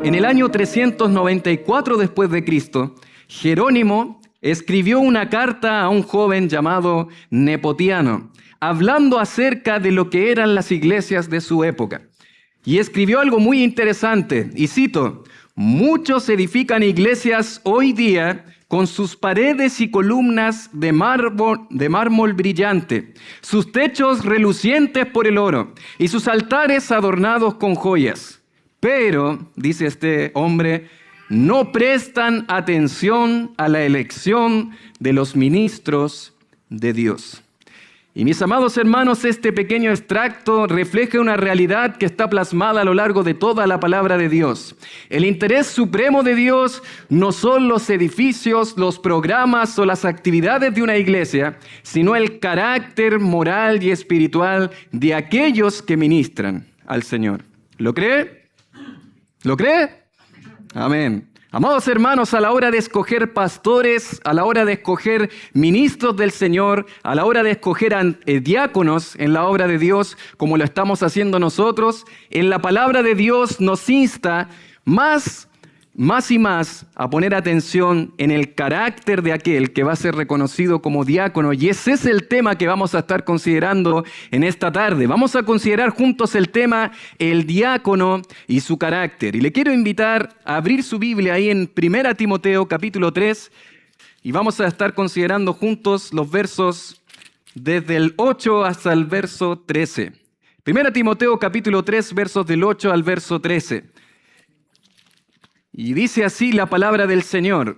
En el año 394 después de Cristo, Jerónimo escribió una carta a un joven llamado Nepotiano, hablando acerca de lo que eran las iglesias de su época. Y escribió algo muy interesante, y cito: muchos edifican iglesias hoy día con sus paredes y columnas de mármol brillante, sus techos relucientes por el oro y sus altares adornados con joyas. Pero, dice este hombre, no prestan atención a la elección de los ministros de Dios. Y mis amados hermanos, este pequeño extracto refleja una realidad que está plasmada a lo largo de toda la palabra de Dios. El interés supremo de Dios no son los edificios, los programas o las actividades de una iglesia, sino el carácter moral y espiritual de aquellos que ministran al Señor. ¿Lo cree? ¿Lo cree? Amén. Amados hermanos, a la hora de escoger pastores, a la hora de escoger ministros del Señor, a la hora de escoger diáconos en la obra de Dios, como lo estamos haciendo nosotros, en la palabra de Dios nos insta más y más a poner atención en el carácter de aquel que va a ser reconocido como diácono. Y ese es el tema que vamos a estar considerando en esta tarde. Vamos a considerar juntos el tema el diácono y su carácter. Y le quiero invitar a abrir su Biblia ahí en 1 Timoteo capítulo 3 y vamos a estar considerando juntos los versos desde el 8 hasta el verso 13. 1 Timoteo capítulo 3 versos del 8 al verso 13. Y dice así la palabra del Señor.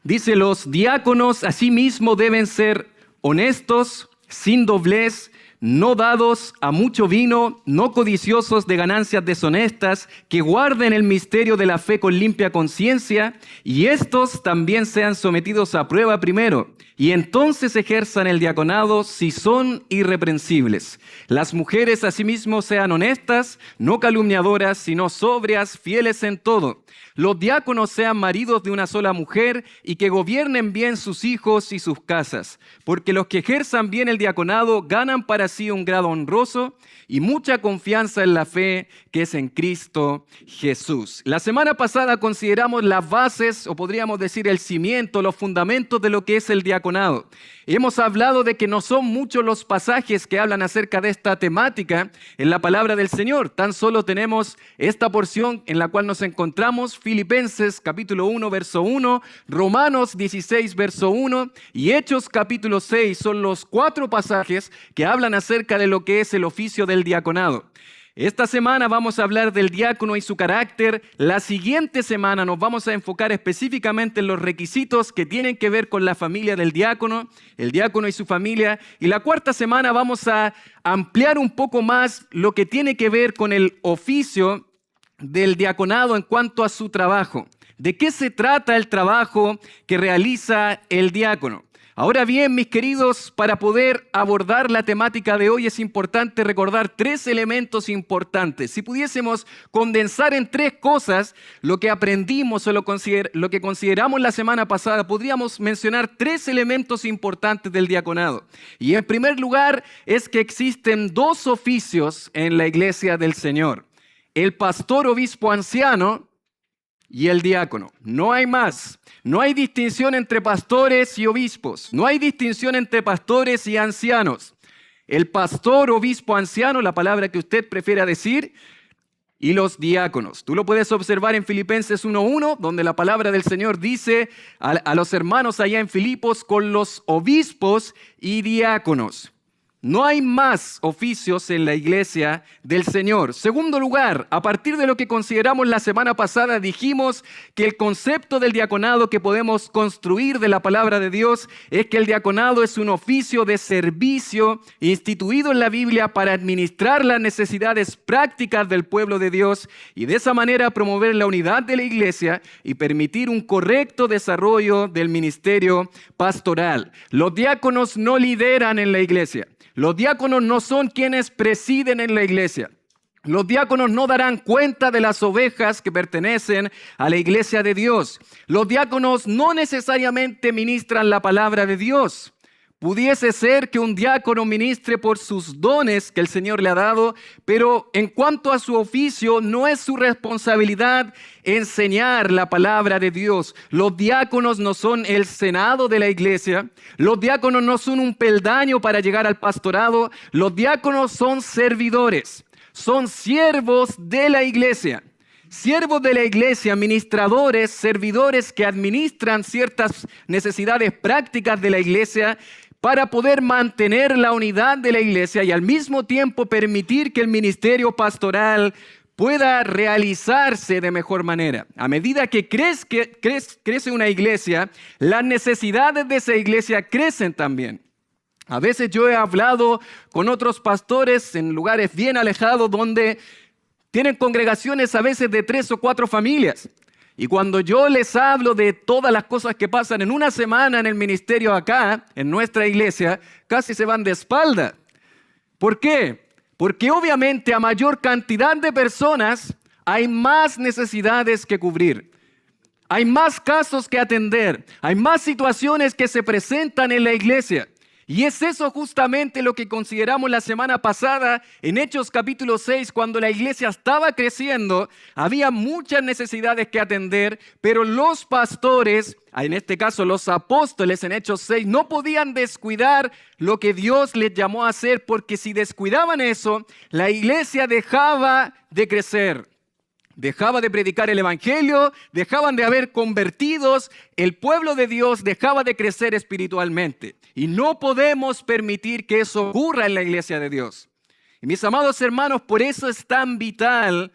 Dice: los diáconos asimismo deben ser honestos, sin doblez, no dados a mucho vino, no codiciosos de ganancias deshonestas, que guarden el misterio de la fe con limpia conciencia, y estos también sean sometidos a prueba primero, y entonces ejerzan el diaconado si son irreprensibles. Las mujeres asimismo sean honestas, no calumniadoras, sino sobrias, fieles en todo. Los diáconos sean maridos de una sola mujer y que gobiernen bien sus hijos y sus casas, porque los que ejerzan bien el diaconado ganan para sí un grado honroso y mucha confianza en la fe que es en Cristo Jesús. La semana pasada consideramos las bases, o podríamos decir el cimiento, los fundamentos de lo que es el diaconado. Hemos hablado de que no son muchos los pasajes que hablan acerca de esta temática en la palabra del Señor. Tan solo tenemos esta porción en la cual nos encontramos: Filipenses capítulo 1 verso 1, Romanos 16 verso 1 y Hechos capítulo 6 son los 4 pasajes que hablan acerca de lo que es el oficio del diaconado. Esta semana vamos a hablar del diácono y su carácter. La siguiente semana nos vamos a enfocar específicamente en los requisitos que tienen que ver con la familia del diácono, el diácono y su familia. Y la cuarta semana vamos a ampliar un poco más lo que tiene que ver con el oficio del diaconado en cuanto a su trabajo. ¿De qué se trata el trabajo que realiza el diácono? Ahora bien, mis queridos, para poder abordar la temática de hoy es importante recordar 3 elementos importantes. Si pudiésemos condensar en 3 cosas lo que aprendimos o lo que consideramos la semana pasada, podríamos mencionar 3 elementos importantes del diaconado. Y en primer lugar es que existen 2 oficios en la iglesia del Señor: el pastor obispo anciano y el diácono. No hay más. No hay distinción entre pastores y obispos. No hay distinción entre pastores y ancianos. El pastor, obispo, anciano, la palabra que usted prefiera decir, y los diáconos. Tú lo puedes observar en Filipenses 1:1, donde la palabra del Señor dice a los hermanos allá en Filipos: con los obispos y diáconos. No hay más oficios en la iglesia del Señor. Segundo lugar, a partir de lo que consideramos la semana pasada, dijimos que el concepto del diaconado que podemos construir de la palabra de Dios es que el diaconado es un oficio de servicio instituido en la Biblia para administrar las necesidades prácticas del pueblo de Dios y de esa manera promover la unidad de la iglesia y permitir un correcto desarrollo del ministerio pastoral. Los diáconos no lideran en la iglesia. Los diáconos no son quienes presiden en la iglesia. Los diáconos no darán cuenta de las ovejas que pertenecen a la iglesia de Dios. Los diáconos no necesariamente ministran la palabra de Dios. Pudiese ser que un diácono ministre por sus dones que el Señor le ha dado, pero en cuanto a su oficio, no es su responsabilidad enseñar la palabra de Dios. Los diáconos no son el senado de la iglesia. Los diáconos no son un peldaño para llegar al pastorado. Los diáconos son servidores, son siervos de la iglesia. Siervos de la iglesia, ministradores, servidores que administran ciertas necesidades prácticas de la iglesia para poder mantener la unidad de la iglesia y al mismo tiempo permitir que el ministerio pastoral pueda realizarse de mejor manera. A medida que crece una iglesia, las necesidades de esa iglesia crecen también. A veces yo he hablado con otros pastores en lugares bien alejados donde tienen congregaciones a veces de 3 o 4 familias. Y cuando yo les hablo de todas las cosas que pasan en una semana en el ministerio acá, en nuestra iglesia, casi se van de espalda. ¿Por qué? Porque obviamente a mayor cantidad de personas hay más necesidades que cubrir. Hay más casos que atender. Hay más situaciones que se presentan en la iglesia. Y es eso justamente lo que consideramos la semana pasada en Hechos capítulo 6, cuando la iglesia estaba creciendo, había muchas necesidades que atender, pero los pastores, en este caso los apóstoles en Hechos 6, no podían descuidar lo que Dios les llamó a hacer, porque si descuidaban eso, la iglesia dejaba de crecer. Dejaba de predicar el evangelio, dejaban de haber convertidos, el pueblo de Dios dejaba de crecer espiritualmente. Y no podemos permitir que eso ocurra en la iglesia de Dios. Y mis amados hermanos, por eso es tan vital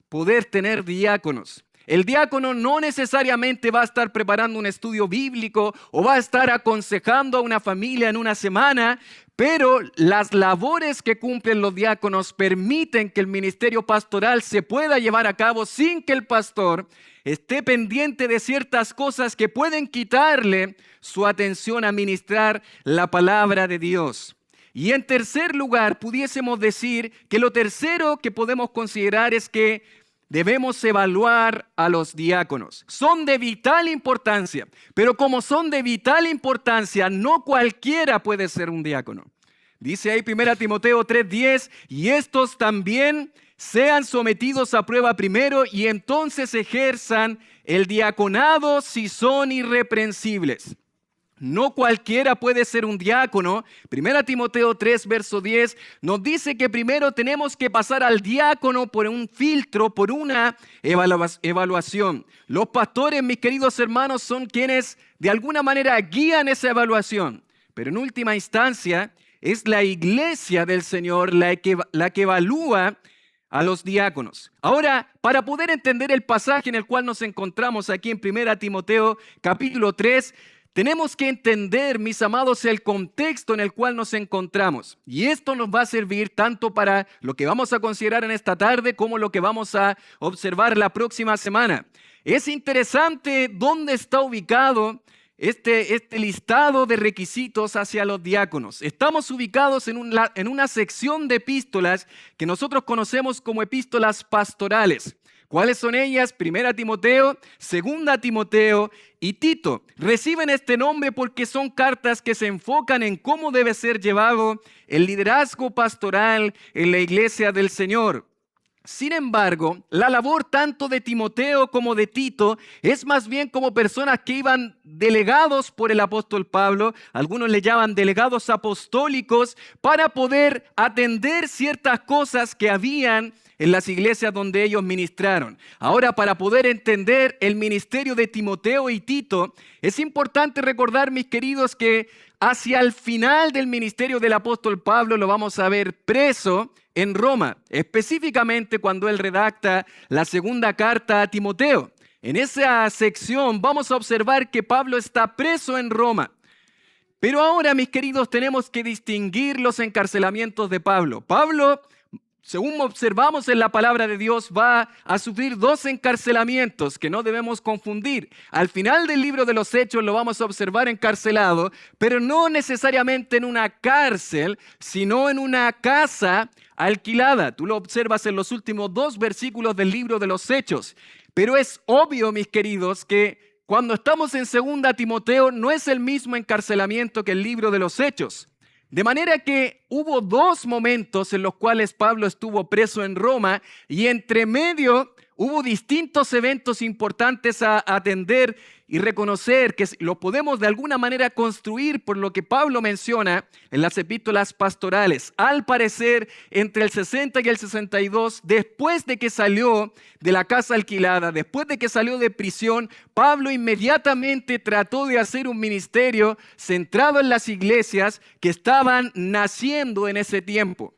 poder tener diáconos. El diácono no necesariamente va a estar preparando un estudio bíblico o va a estar aconsejando a una familia en una semana, pero las labores que cumplen los diáconos permiten que el ministerio pastoral se pueda llevar a cabo sin que el pastor esté pendiente de ciertas cosas que pueden quitarle su atención a ministrar la palabra de Dios. Y en tercer lugar, pudiésemos decir que lo tercero que podemos considerar es que debemos evaluar a los diáconos. Son de vital importancia, pero como son de vital importancia, no cualquiera puede ser un diácono. Dice ahí 1 Timoteo 3:10, y estos también sean sometidos a prueba primero y entonces ejerzan el diaconado si son irreprensibles. No cualquiera puede ser un diácono. 1 Timoteo 3, verso 10, nos dice que primero tenemos que pasar al diácono por un filtro, por una evaluación. Los pastores, mis queridos hermanos, son quienes de alguna manera guían esa evaluación. Pero en última instancia, es la iglesia del Señor la que evalúa a los diáconos. Ahora, para poder entender el pasaje en el cual nos encontramos aquí en 1 Timoteo capítulo 3, tenemos que entender, mis amados, el contexto en el cual nos encontramos. Y esto nos va a servir tanto para lo que vamos a considerar en esta tarde como lo que vamos a observar la próxima semana. Es interesante dónde está ubicado este listado de requisitos hacia los diáconos. Estamos ubicados en una sección de epístolas que nosotros conocemos como epístolas pastorales. ¿Cuáles son ellas? 1 Timoteo, 2 Timoteo y Tito. Reciben este nombre porque son cartas que se enfocan en cómo debe ser llevado el liderazgo pastoral en la iglesia del Señor. Sin embargo, la labor tanto de Timoteo como de Tito es más bien como personas que iban delegados por el apóstol Pablo, algunos le llaman delegados apostólicos, para poder atender ciertas cosas que habían en las iglesias donde ellos ministraron. Ahora, para poder entender el ministerio de Timoteo y Tito, es importante recordar, mis queridos, que hacia el final del ministerio del apóstol Pablo lo vamos a ver preso en Roma, específicamente cuando él redacta la segunda carta a Timoteo. En esa sección vamos a observar que Pablo está preso en Roma. Pero ahora, mis queridos, tenemos que distinguir los encarcelamientos de Pablo. Pablo, según observamos en la palabra de Dios, va a sufrir 2 encarcelamientos que no debemos confundir. Al final del libro de los Hechos lo vamos a observar encarcelado, pero no necesariamente en una cárcel, sino en una casa alquilada. Tú lo observas en los últimos 2 versículos del libro de los Hechos. Pero es obvio, mis queridos, que cuando estamos en 2 Timoteo no es el mismo encarcelamiento que el libro de los Hechos. De manera que hubo 2 momentos en los cuales Pablo estuvo preso en Roma y entre medio hubo distintos eventos importantes a atender y reconocer que los podemos de alguna manera construir por lo que Pablo menciona en las epístolas pastorales. Al parecer, entre el 60 y el 62, después de que salió de la casa alquilada, después de que salió de prisión, Pablo inmediatamente trató de hacer un ministerio centrado en las iglesias que estaban naciendo en ese tiempo.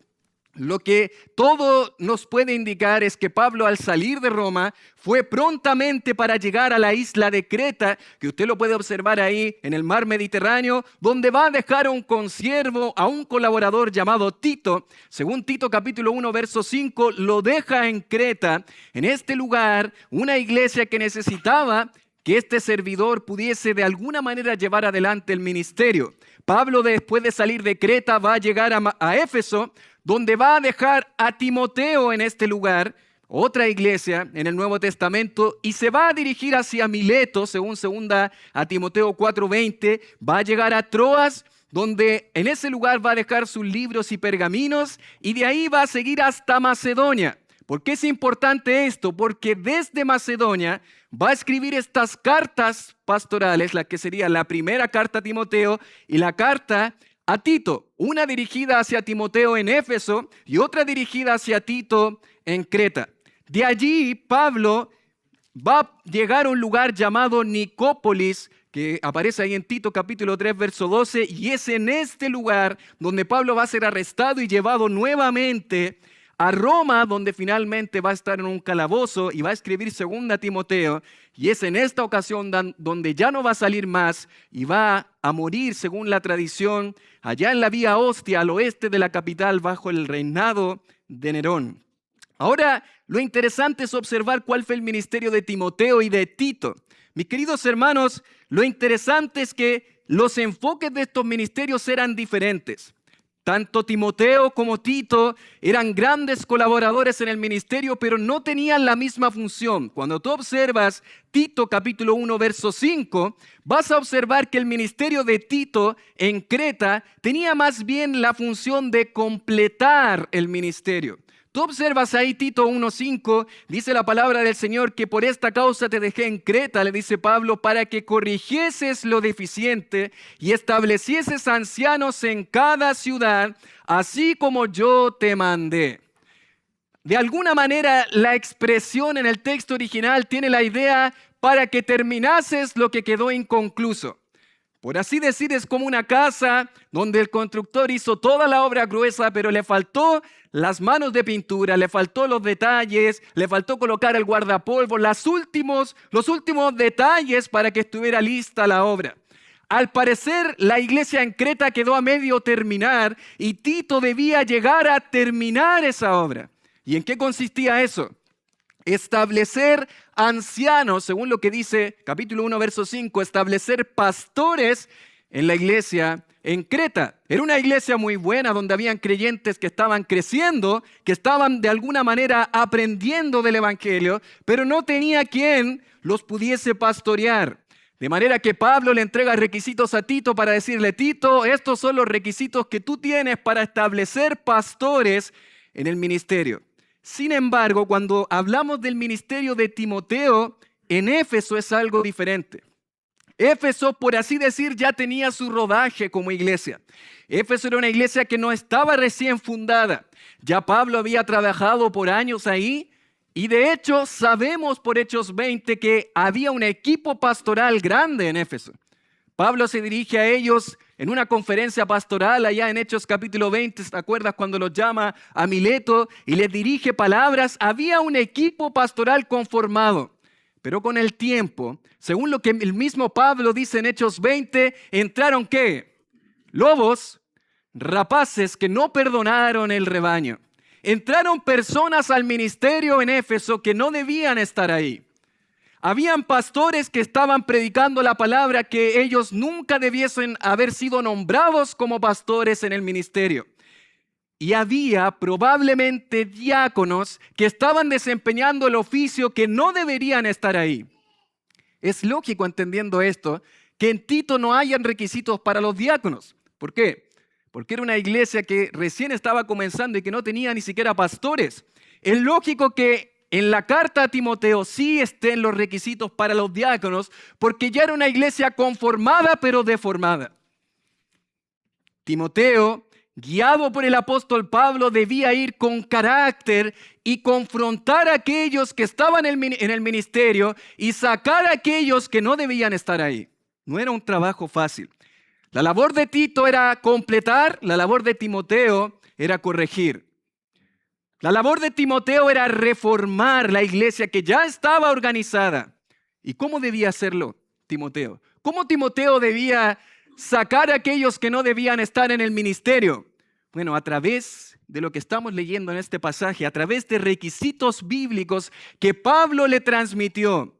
Lo que todo nos puede indicar es que Pablo, al salir de Roma, fue prontamente para llegar a la isla de Creta, que usted lo puede observar ahí en el mar Mediterráneo, donde va a dejar a un consiervo, a un colaborador llamado Tito. Según Tito capítulo 1, verso 5, lo deja en Creta, en este lugar, una iglesia que necesitaba que este servidor pudiese de alguna manera llevar adelante el ministerio. Pablo, después de salir de Creta, va a llegar a Éfeso, donde va a dejar a Timoteo en este lugar, otra iglesia en el Nuevo Testamento, y se va a dirigir hacia Mileto, según 2 Timoteo 4:20, va a llegar a Troas, donde en ese lugar va a dejar sus libros y pergaminos, y de ahí va a seguir hasta Macedonia. ¿Por qué es importante esto? Porque desde Macedonia va a escribir estas cartas pastorales, la que sería la primera carta a Timoteo y la carta a Tito, una dirigida hacia Timoteo en Éfeso y otra dirigida hacia Tito en Creta. De allí Pablo va a llegar a un lugar llamado Nicópolis, que aparece ahí en Tito capítulo 3, verso 12, y es en este lugar donde Pablo va a ser arrestado y llevado nuevamente a Roma, donde finalmente va a estar en un calabozo y va a escribir 2 Timoteo, y es en esta ocasión donde ya no va a salir más y va a morir, según la tradición, allá en la Vía Ostia, al oeste de la capital, bajo el reinado de Nerón. Ahora, lo interesante es observar cuál fue el ministerio de Timoteo y de Tito. Mis queridos hermanos, lo interesante es que los enfoques de estos ministerios eran diferentes. Tanto Timoteo como Tito eran grandes colaboradores en el ministerio, pero no tenían la misma función. Cuando tú observas Tito capítulo 1, verso 5, vas a observar que el ministerio de Tito en Creta tenía más bien la función de completar el ministerio. Tú observas ahí Tito 1:5, dice la palabra del Señor que por esta causa te dejé en Creta, le dice Pablo, para que corrigieses lo deficiente y establecieses ancianos en cada ciudad, así como yo te mandé. De alguna manera la expresión en el texto original tiene la idea para que terminases lo que quedó inconcluso. Por así decir, es como una casa donde el constructor hizo toda la obra gruesa, pero le faltó las manos de pintura, le faltó los detalles, le faltó colocar el guardapolvo, los últimos detalles para que estuviera lista la obra. Al parecer, la iglesia en Creta quedó a medio terminar y Tito debía llegar a terminar esa obra. ¿Y en qué consistía eso? Establecer ancianos, según lo que dice capítulo 1, verso 5, establecer pastores en la iglesia en Creta. Era una iglesia muy buena donde habían creyentes que estaban creciendo, que estaban de alguna manera aprendiendo del evangelio, pero no tenía quien los pudiese pastorear. De manera que Pablo le entrega requisitos a Tito para decirle, Tito, estos son los requisitos que tú tienes para establecer pastores en el ministerio. Sin embargo, cuando hablamos del ministerio de Timoteo, en Éfeso es algo diferente. Éfeso, por así decir, ya tenía su rodaje como iglesia. Éfeso era una iglesia que no estaba recién fundada. Ya Pablo había trabajado por años ahí y de hecho sabemos por Hechos 20 que había un equipo pastoral grande en Éfeso. Pablo se dirige a ellos en una conferencia pastoral allá en Hechos capítulo 20, ¿te acuerdas cuando los llama a Mileto y les dirige palabras? Había un equipo pastoral conformado, pero con el tiempo, según lo que el mismo Pablo dice en Hechos 20, entraron ¿qué? Lobos, rapaces que no perdonaron el rebaño. Entraron personas al ministerio en Éfeso que no debían estar ahí. Habían pastores que estaban predicando la palabra que ellos nunca debiesen haber sido nombrados como pastores en el ministerio. Y había probablemente diáconos que estaban desempeñando el oficio que no deberían estar ahí. Es lógico, entendiendo esto, que en Tito no hayan requisitos para los diáconos. ¿Por qué? Porque era una iglesia que recién estaba comenzando y que no tenía ni siquiera pastores. Es lógico que en la carta a Timoteo sí estén los requisitos para los diáconos, porque ya era una iglesia conformada pero deformada. Timoteo, guiado por el apóstol Pablo, debía ir con carácter y confrontar a aquellos que estaban en el ministerio y sacar a aquellos que no debían estar ahí. No era un trabajo fácil. La labor de Tito era completar, la labor de Timoteo era corregir. La labor de Timoteo era reformar la iglesia que ya estaba organizada. ¿Y cómo debía hacerlo Timoteo? ¿Cómo Timoteo debía sacar a aquellos que no debían estar en el ministerio? Bueno, a través de lo que estamos leyendo en este pasaje, a través de requisitos bíblicos que Pablo le transmitió.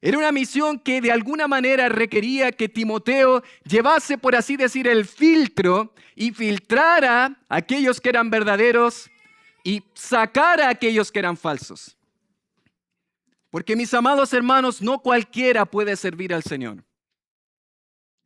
Era una misión que de alguna manera requería que Timoteo llevase, por así decir, el filtro y filtrara a aquellos que eran verdaderos y sacara a aquellos que eran falsos. Porque, mis amados hermanos, no cualquiera puede servir al Señor.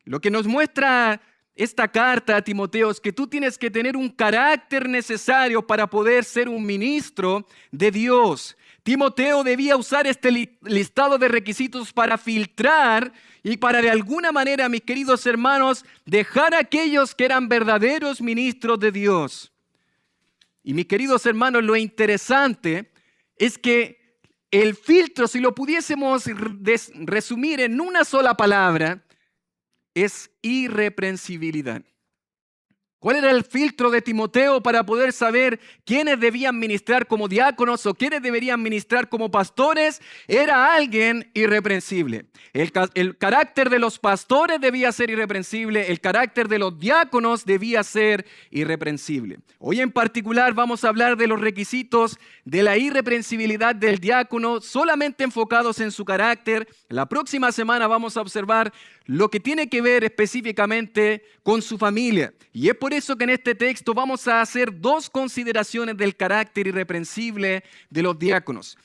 Lo que nos muestra esta carta a Timoteo es que tú tienes que tener un carácter necesario para poder ser un ministro de Dios. Timoteo debía usar este listado de requisitos para filtrar y para de alguna manera, mis queridos hermanos, dejar a aquellos que eran verdaderos ministros de Dios. Y mis queridos hermanos, lo interesante es que el filtro, si lo pudiésemos resumir en una sola palabra, es irreprensibilidad. ¿Cuál era el filtro de Timoteo para poder saber quiénes debían ministrar como diáconos o quiénes deberían ministrar como pastores? Era alguien irreprensible. El carácter de los pastores debía ser irreprensible, el carácter de los diáconos debía ser irreprensible. Hoy en particular vamos a hablar de los requisitos de la irreprensibilidad del diácono, solamente enfocados en su carácter. La próxima semana vamos a observar lo que tiene que ver específicamente con su familia. Y es por eso que en este texto vamos a hacer dos consideraciones del carácter irreprensible de los diáconos.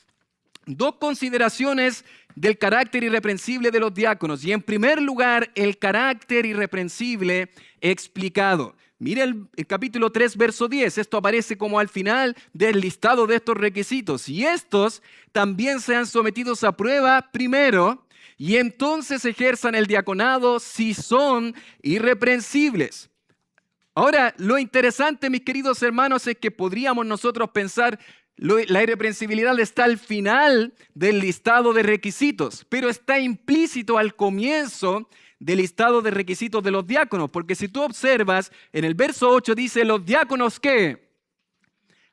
Dos consideraciones del carácter irreprensible de los diáconos. Y en primer lugar, el carácter irreprensible explicado. Mira el capítulo 3, verso 10. Esto aparece como al final del listado de estos requisitos. Y estos también sean sometidos a prueba primero, y entonces ejerzan el diaconado si son irreprensibles. Ahora, lo interesante, mis queridos hermanos, es que podríamos nosotros pensar la irreprensibilidad está al final del listado de requisitos, pero está implícito al comienzo del listado de requisitos de los diáconos, porque si tú observas, en el verso 8 dice, ¿los diáconos qué?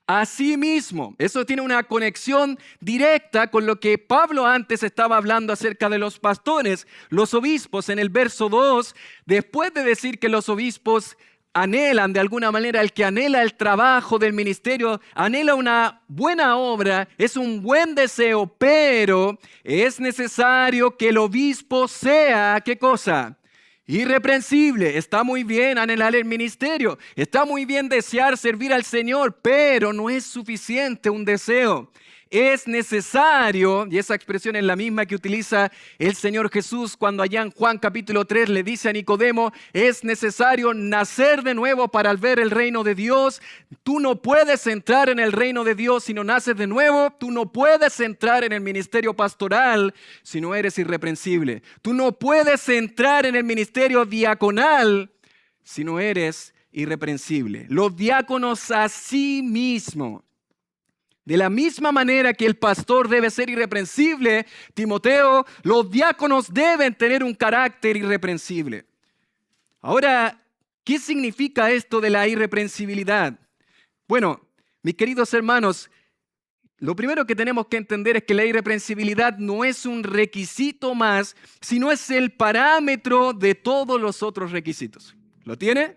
Asimismo, eso tiene una conexión directa con lo que Pablo antes estaba hablando acerca de los pastores. Los obispos en el verso 2, después de decir que los obispos anhelan de alguna manera, el que anhela el trabajo del ministerio, anhela una buena obra, es un buen deseo, pero es necesario que el obispo sea, ¿qué cosa? Irreprensible. Está muy bien anhelar el ministerio, está muy bien desear servir al Señor, pero no es suficiente un deseo. Es necesario, y esa expresión es la misma que utiliza el Señor Jesús cuando allá en Juan capítulo 3 le dice a Nicodemo, es necesario nacer de nuevo para ver el reino de Dios. Tú no puedes entrar en el reino de Dios si no naces de nuevo. Tú no puedes entrar en el ministerio pastoral si no eres irreprensible. Tú no puedes entrar en el ministerio diaconal si no eres irreprensible. Los diáconos a sí mismos. De la misma manera que el pastor debe ser irreprensible, Timoteo, los diáconos deben tener un carácter irreprensible. Ahora, ¿qué significa esto de la irreprensibilidad? Bueno, mis queridos hermanos, lo primero que tenemos que entender es que la irreprensibilidad no es un requisito más, sino es el parámetro de todos los otros requisitos. ¿Lo tiene?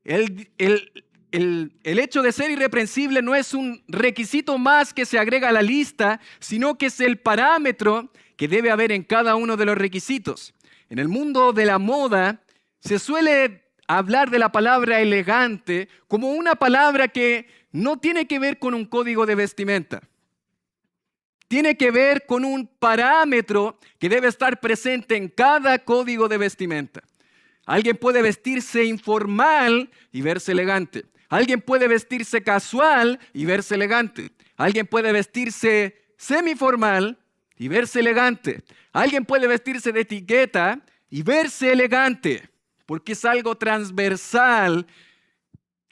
El hecho de ser irreprensible no es un requisito más que se agrega a la lista, sino que es el parámetro que debe haber en cada uno de los requisitos. En el mundo de la moda se suele hablar de la palabra elegante como una palabra que no tiene que ver con un código de vestimenta. tiene que ver con un parámetro que debe estar presente en cada código de vestimenta. Alguien puede vestirse informal y verse elegante. Alguien puede vestirse casual y verse elegante. Alguien puede vestirse semiformal y verse elegante. Alguien puede vestirse de etiqueta y verse elegante, porque es algo transversal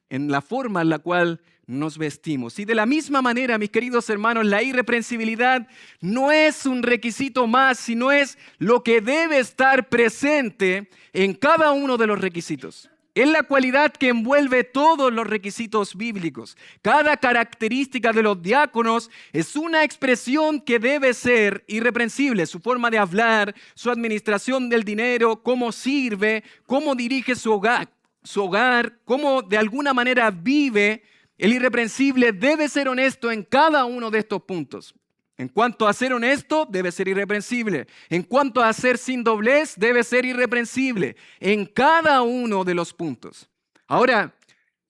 en la forma en la cual nos vestimos. Y de la misma manera, mis queridos hermanos, la irreprensibilidad no es un requisito más, sino es lo que debe estar presente en cada uno de los requisitos. Es la cualidad que envuelve todos los requisitos bíblicos. Cada característica de los diáconos es una expresión que debe ser irreprensible. Su forma de hablar, su administración del dinero, cómo sirve, cómo dirige su hogar, cómo de alguna manera vive. El irreprensible debe ser honesto en cada uno de estos puntos. En cuanto a ser honesto, debe ser irreprensible. En cuanto a ser sin doblez, debe ser irreprensible. En cada uno de los puntos. Ahora,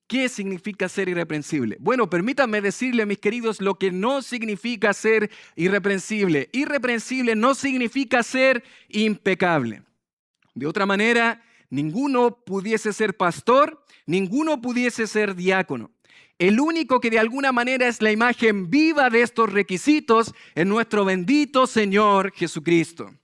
¿qué significa ser irreprensible? Bueno, permítanme decirle, mis queridos, lo que no significa ser irreprensible. Irreprensible no significa ser impecable. De otra manera, ninguno pudiese ser pastor, ninguno pudiese ser diácono. El único que de alguna manera es la imagen viva de estos requisitos es nuestro bendito Señor Jesucristo.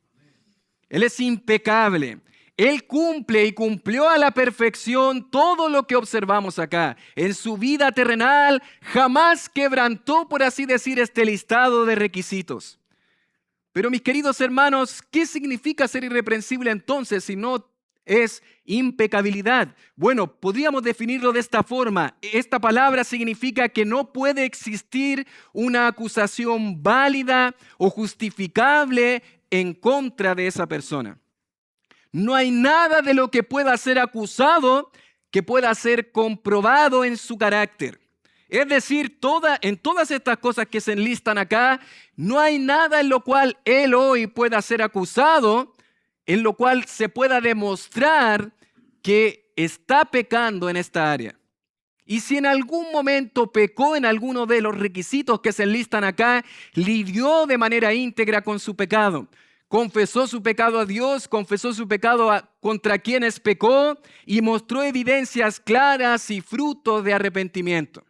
Él es impecable. Él cumple y cumplió a la perfección todo lo que observamos acá. En su vida terrenal jamás quebrantó, por así decir, este listado de requisitos. Pero mis queridos hermanos, ¿qué significa ser irreprensible entonces si no es impecabilidad? Bueno, podríamos definirlo de esta forma. Esta palabra significa que no puede existir una acusación válida o justificable en contra de esa persona. No hay nada de lo que pueda ser acusado que pueda ser comprobado en su carácter. Es decir, en todas estas cosas que se enlistan acá, no hay nada en lo cual él hoy pueda ser acusado, en lo cual se pueda demostrar que está pecando en esta área. Y si en algún momento pecó en alguno de los requisitos que se enlistan acá, lidió de manera íntegra con su pecado. Confesó su pecado a Dios, confesó su pecado contra quienes pecó y mostró evidencias claras y frutos de arrepentimiento.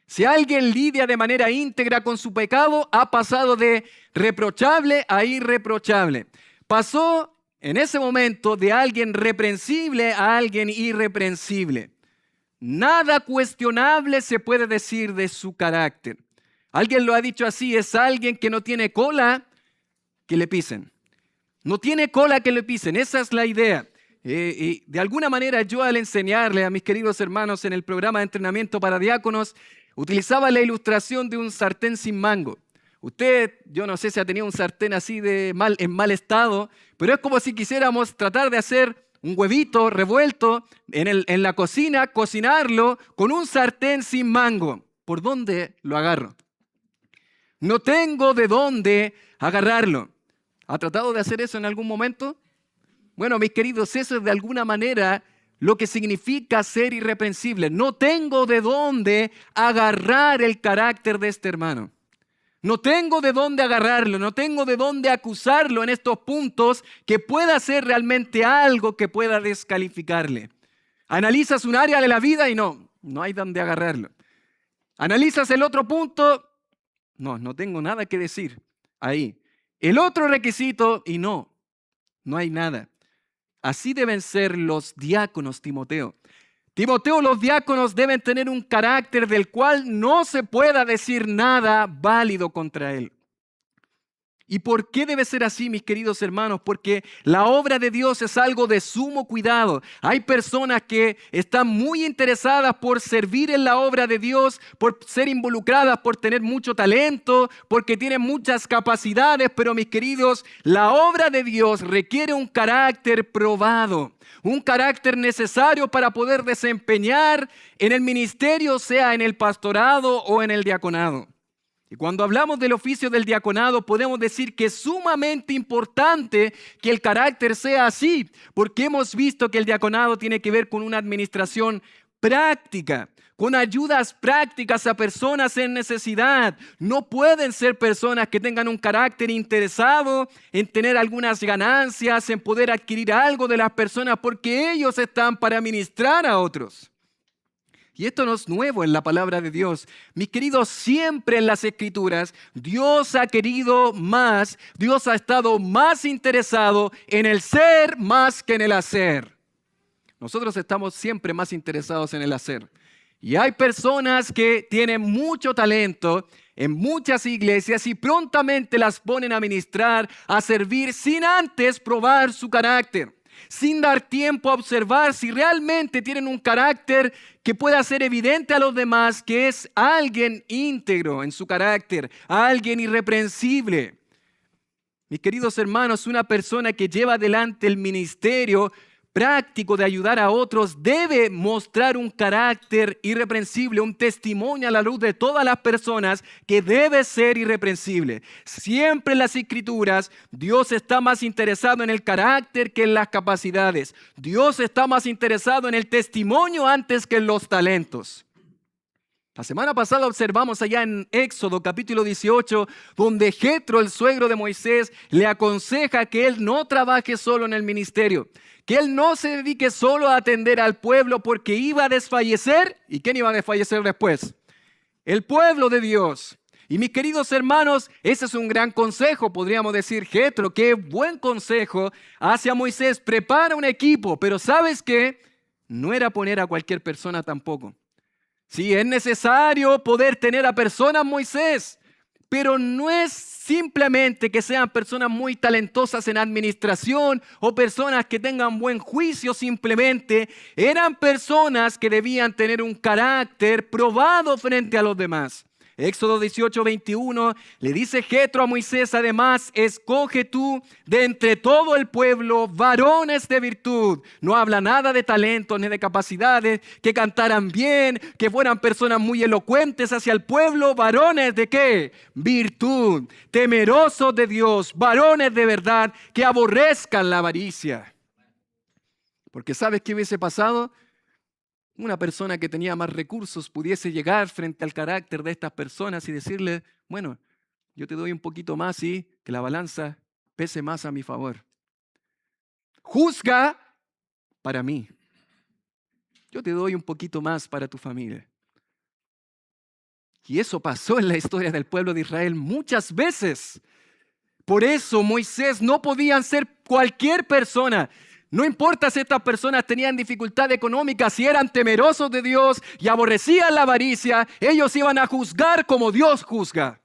Si alguien lidia de manera íntegra con su pecado, ha pasado de reprochable a irreprochable. Pasó en ese momento de alguien reprensible a alguien irreprensible. Nada cuestionable se puede decir de su carácter. Alguien lo ha dicho así, es alguien que no tiene cola que le pisen. No tiene cola que le pisen, esa es la idea. Y de alguna manera yo al enseñarle a mis queridos hermanos en el programa de entrenamiento para diáconos, utilizaba la ilustración de un sartén sin mango. Usted, yo no sé si ha tenido un sartén así en mal estado, pero es como si quisiéramos tratar de hacer un huevito revuelto en la cocina, cocinarlo con un sartén sin mango. ¿Por dónde lo agarro? No tengo de dónde agarrarlo. ¿Ha tratado de hacer eso en algún momento? Bueno, mis queridos, eso es de alguna manera lo que significa ser irreprensible. No tengo de dónde agarrar el carácter de este hermano. No tengo de dónde agarrarlo, no tengo de dónde acusarlo en estos puntos que pueda hacer realmente algo que pueda descalificarle. Analizas un área de la vida y no hay dónde agarrarlo. Analizas el otro punto, no tengo nada que decir ahí. El otro requisito y no hay nada. Así deben ser los diáconos, Timoteo. Timoteo, los diáconos deben tener un carácter del cual no se pueda decir nada válido contra él. ¿Y por qué debe ser así, mis queridos hermanos? Porque la obra de Dios es algo de sumo cuidado. Hay personas que están muy interesadas por servir en la obra de Dios, por ser involucradas, por tener mucho talento, porque tienen muchas capacidades, pero mis queridos, la obra de Dios requiere un carácter probado, un carácter necesario para poder desempeñar en el ministerio, sea en el pastorado o en el diaconado. Y cuando hablamos del oficio del diaconado, podemos decir que es sumamente importante que el carácter sea así, porque hemos visto que el diaconado tiene que ver con una administración práctica, con ayudas prácticas a personas en necesidad. No pueden ser personas que tengan un carácter interesado en tener algunas ganancias, en poder adquirir algo de las personas, porque ellos están para ministrar a otros. Y esto no es nuevo en la palabra de Dios. Mis queridos, siempre en las Escrituras, Dios ha querido más, Dios ha estado más interesado en el ser más que en el hacer. Nosotros estamos siempre más interesados en el hacer. Y hay personas que tienen mucho talento en muchas iglesias y prontamente las ponen a ministrar, a servir, sin antes probar su carácter, sin dar tiempo a observar si realmente tienen un carácter que pueda ser evidente a los demás, que es alguien íntegro en su carácter, alguien irreprensible. Mis queridos hermanos, una persona que lleva adelante el ministerio práctico de ayudar a otros debe mostrar un carácter irreprensible, un testimonio a la luz de todas las personas que debe ser irreprensible. Siempre en las Escrituras, Dios está más interesado en el carácter que en las capacidades. Dios está más interesado en el testimonio antes que en los talentos. La semana pasada observamos allá en Éxodo capítulo 18, donde Jetro, el suegro de Moisés, le aconseja que él no trabaje solo en el ministerio, que él no se dedique solo a atender al pueblo porque iba a desfallecer. ¿Y quién iba a desfallecer después? El pueblo de Dios. Y mis queridos hermanos, ese es un gran consejo, podríamos decir, Jetro, qué buen consejo hacia Moisés. Prepara un equipo, pero ¿sabes qué? No era poner a cualquier persona tampoco. Sí, es necesario poder tener a personas, Moisés, pero no es simplemente que sean personas muy talentosas en administración o personas que tengan buen juicio simplemente. Eran personas que debían tener un carácter probado frente a los demás. Éxodo 18, 21, le dice Jetro a Moisés, además, escoge tú de entre todo el pueblo varones de virtud. No habla nada de talentos ni de capacidades, que cantaran bien, que fueran personas muy elocuentes hacia el pueblo. ¿Varones de qué? Virtud, temerosos de Dios, varones de verdad, que aborrezcan la avaricia. Porque ¿sabes qué hubiese pasado? Una persona que tenía más recursos pudiese llegar frente al carácter de estas personas y decirle, bueno, yo te doy un poquito más y que la balanza pese más a mi favor. Juzga para mí. Yo te doy un poquito más para tu familia. Y eso pasó en la historia del pueblo de Israel muchas veces. Por eso Moisés no podían ser cualquier persona. No importa si estas personas tenían dificultad económica, si eran temerosos de Dios y aborrecían la avaricia, ellos iban a juzgar como Dios juzga.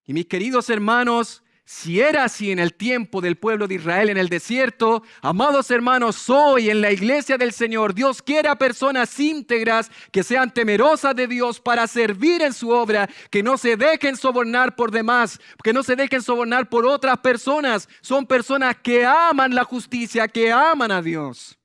Y mis queridos hermanos, si era así en el tiempo del pueblo de Israel en el desierto, amados hermanos, hoy en la iglesia del Señor, Dios quiere a personas íntegras que sean temerosas de Dios para servir en su obra, que no se dejen sobornar por demás, que no se dejen sobornar por otras personas. Son personas que aman la justicia, que aman a Dios.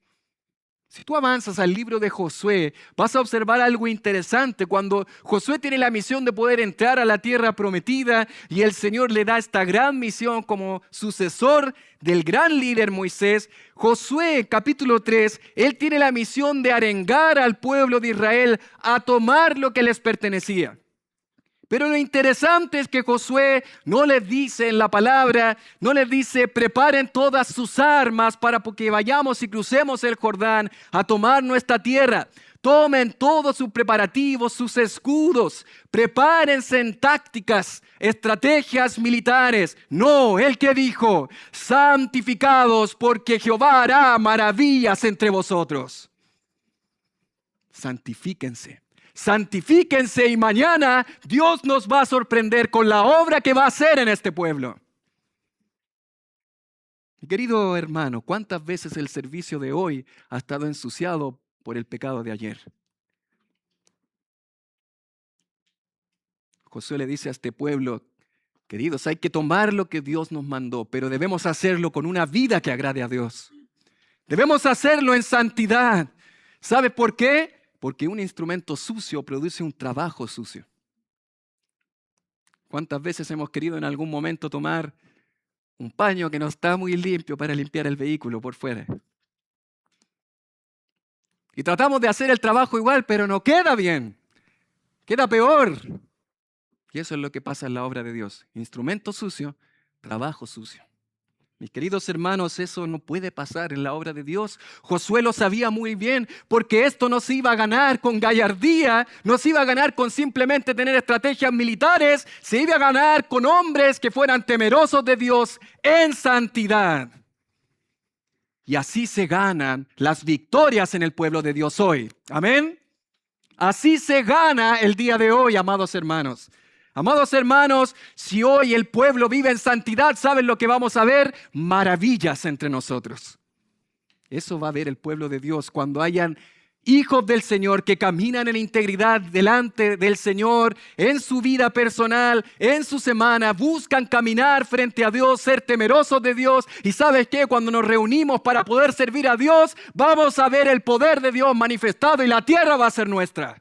Si tú avanzas al libro de Josué, vas a observar algo interesante. Cuando Josué tiene la misión de poder entrar a la tierra prometida y el Señor le da esta gran misión como sucesor del gran líder Moisés, Josué capítulo 3, él tiene la misión de arengar al pueblo de Israel a tomar lo que les pertenecía. Pero lo interesante es que Josué no les dice en la palabra, no les dice preparen todas sus armas para que vayamos y crucemos el Jordán a tomar nuestra tierra. Tomen todos sus preparativos, sus escudos, prepárense en tácticas, estrategias militares. No, el que dijo, santificados porque Jehová hará maravillas entre vosotros. Santifíquense. Santifíquense y mañana Dios nos va a sorprender con la obra que va a hacer en este pueblo. Mi querido hermano, ¿cuántas veces el servicio de hoy ha estado ensuciado por el pecado de ayer? Josué le dice a este pueblo, queridos, hay que tomar lo que Dios nos mandó, pero debemos hacerlo con una vida que agrade a Dios. Debemos hacerlo en santidad. ¿Sabe por qué? Porque un instrumento sucio produce un trabajo sucio. ¿Cuántas veces hemos querido en algún momento tomar un paño que no está muy limpio para limpiar el vehículo por fuera? Y tratamos de hacer el trabajo igual, pero no queda bien. Queda peor. Y eso es lo que pasa en la obra de Dios. Instrumento sucio, trabajo sucio. Mis queridos hermanos, eso no puede pasar en la obra de Dios. Josué lo sabía muy bien, porque esto no se iba a ganar con gallardía, no se iba a ganar con simplemente tener estrategias militares, se iba a ganar con hombres que fueran temerosos de Dios en santidad. Y así se ganan las victorias en el pueblo de Dios hoy. Amén. Así se gana el día de hoy, amados hermanos. Amados hermanos, si hoy el pueblo vive en santidad, ¿saben lo que vamos a ver? Maravillas entre nosotros. Eso va a ver el pueblo de Dios cuando hayan hijos del Señor que caminan en integridad delante del Señor, en su vida personal, en su semana, buscan caminar frente a Dios, ser temerosos de Dios. Y ¿sabes qué? Cuando nos reunimos para poder servir a Dios, vamos a ver el poder de Dios manifestado y la tierra va a ser nuestra.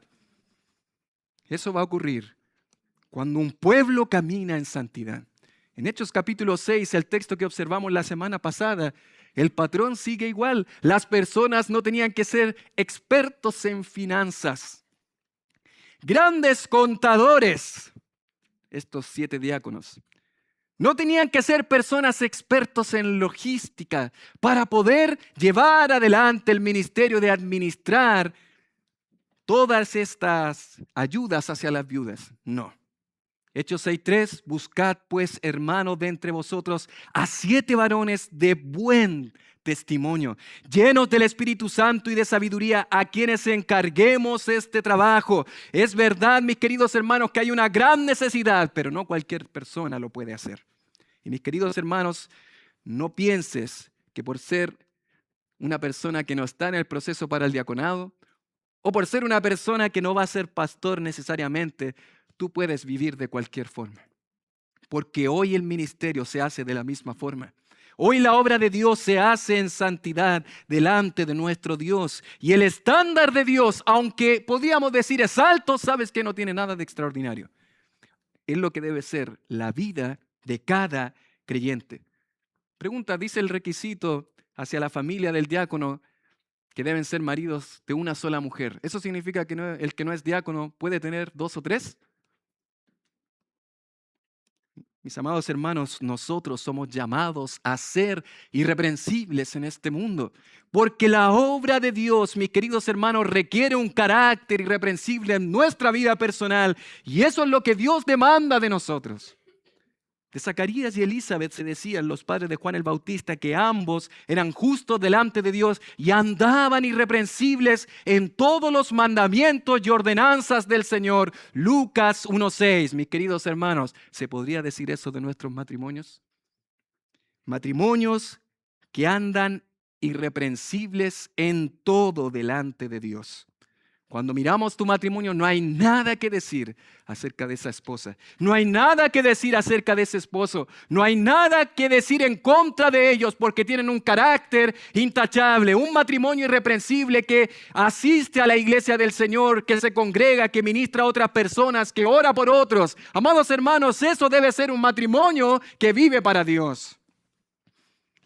Eso va a ocurrir cuando un pueblo camina en santidad. En Hechos capítulo 6, el texto que observamos la semana pasada, el patrón sigue igual. Las personas no tenían que ser expertos en finanzas. Grandes contadores, estos 7 diáconos. No tenían que ser personas expertos en logística para poder llevar adelante el ministerio de administrar todas estas ayudas hacia las viudas. No. Hechos 6:3, buscad pues, hermanos, de entre vosotros a 7 varones de buen testimonio, llenos del Espíritu Santo y de sabiduría, a quienes encarguemos este trabajo. Es verdad, mis queridos hermanos, que hay una gran necesidad, pero no cualquier persona lo puede hacer. Y mis queridos hermanos, no pienses que por ser una persona que no está en el proceso para el diaconado, o por ser una persona que no va a ser pastor necesariamente, tú puedes vivir de cualquier forma. Porque hoy el ministerio se hace de la misma forma. Hoy la obra de Dios se hace en santidad delante de nuestro Dios. Y el estándar de Dios, aunque podríamos decir es alto, sabes que no tiene nada de extraordinario. Es lo que debe ser la vida de cada creyente. Pregunta, dice el requisito hacia la familia del diácono que deben ser maridos de una sola mujer. ¿Eso significa que el que no es diácono puede tener 2 o 3? Mis amados hermanos, nosotros somos llamados a ser irreprensibles en este mundo, porque la obra de Dios, mis queridos hermanos, requiere un carácter irreprensible en nuestra vida personal, y eso es lo que Dios demanda de nosotros. De Zacarías y Elizabeth se decían los padres de Juan el Bautista que ambos eran justos delante de Dios y andaban irreprensibles en todos los mandamientos y ordenanzas del Señor. Lucas 1:6, mis queridos hermanos, ¿se podría decir eso de nuestros matrimonios? Matrimonios que andan irreprensibles en todo delante de Dios. Cuando miramos tu matrimonio, no hay nada que decir acerca de esa esposa. No hay nada que decir acerca de ese esposo. No hay nada que decir en contra de ellos porque tienen un carácter intachable, un matrimonio irreprensible que asiste a la iglesia del Señor, que se congrega, que ministra a otras personas, que ora por otros. Amados hermanos, eso debe ser un matrimonio que vive para Dios.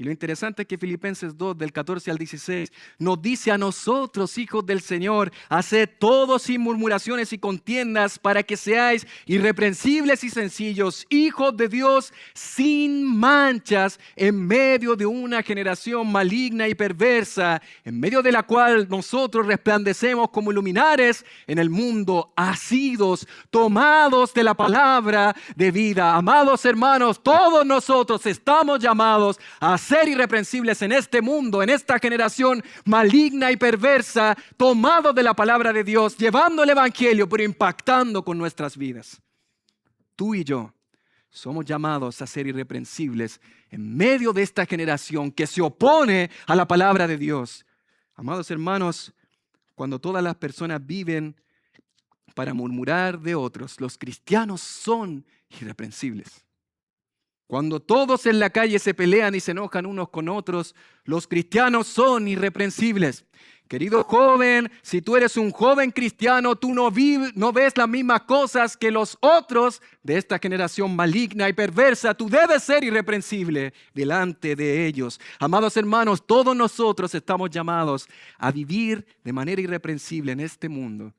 Y lo interesante es que Filipenses 2, del 14 al 16, nos dice a nosotros, hijos del Señor, haced todo sin murmuraciones y contiendas para que seáis irreprensibles y sencillos, hijos de Dios sin manchas en medio de una generación maligna y perversa, en medio de la cual nosotros resplandecemos como luminares en el mundo, asidos, tomados de la palabra de vida. Amados hermanos, todos nosotros estamos llamados a ser irreprensibles en este mundo, en esta generación maligna y perversa, tomados de la palabra de Dios, llevando el evangelio, pero impactando con nuestras vidas. Tú y yo somos llamados a ser irreprensibles en medio de esta generación que se opone a la palabra de Dios. Amados hermanos, cuando todas las personas viven para murmurar de otros, los cristianos son irreprensibles. Cuando todos en la calle se pelean y se enojan unos con otros, los cristianos son irreprensibles. Querido joven, si tú eres un joven cristiano, tú no ves las mismas cosas que los otros de esta generación maligna y perversa. Tú debes ser irreprensible delante de ellos. Amados hermanos, todos nosotros estamos llamados a vivir de manera irreprensible en este mundo.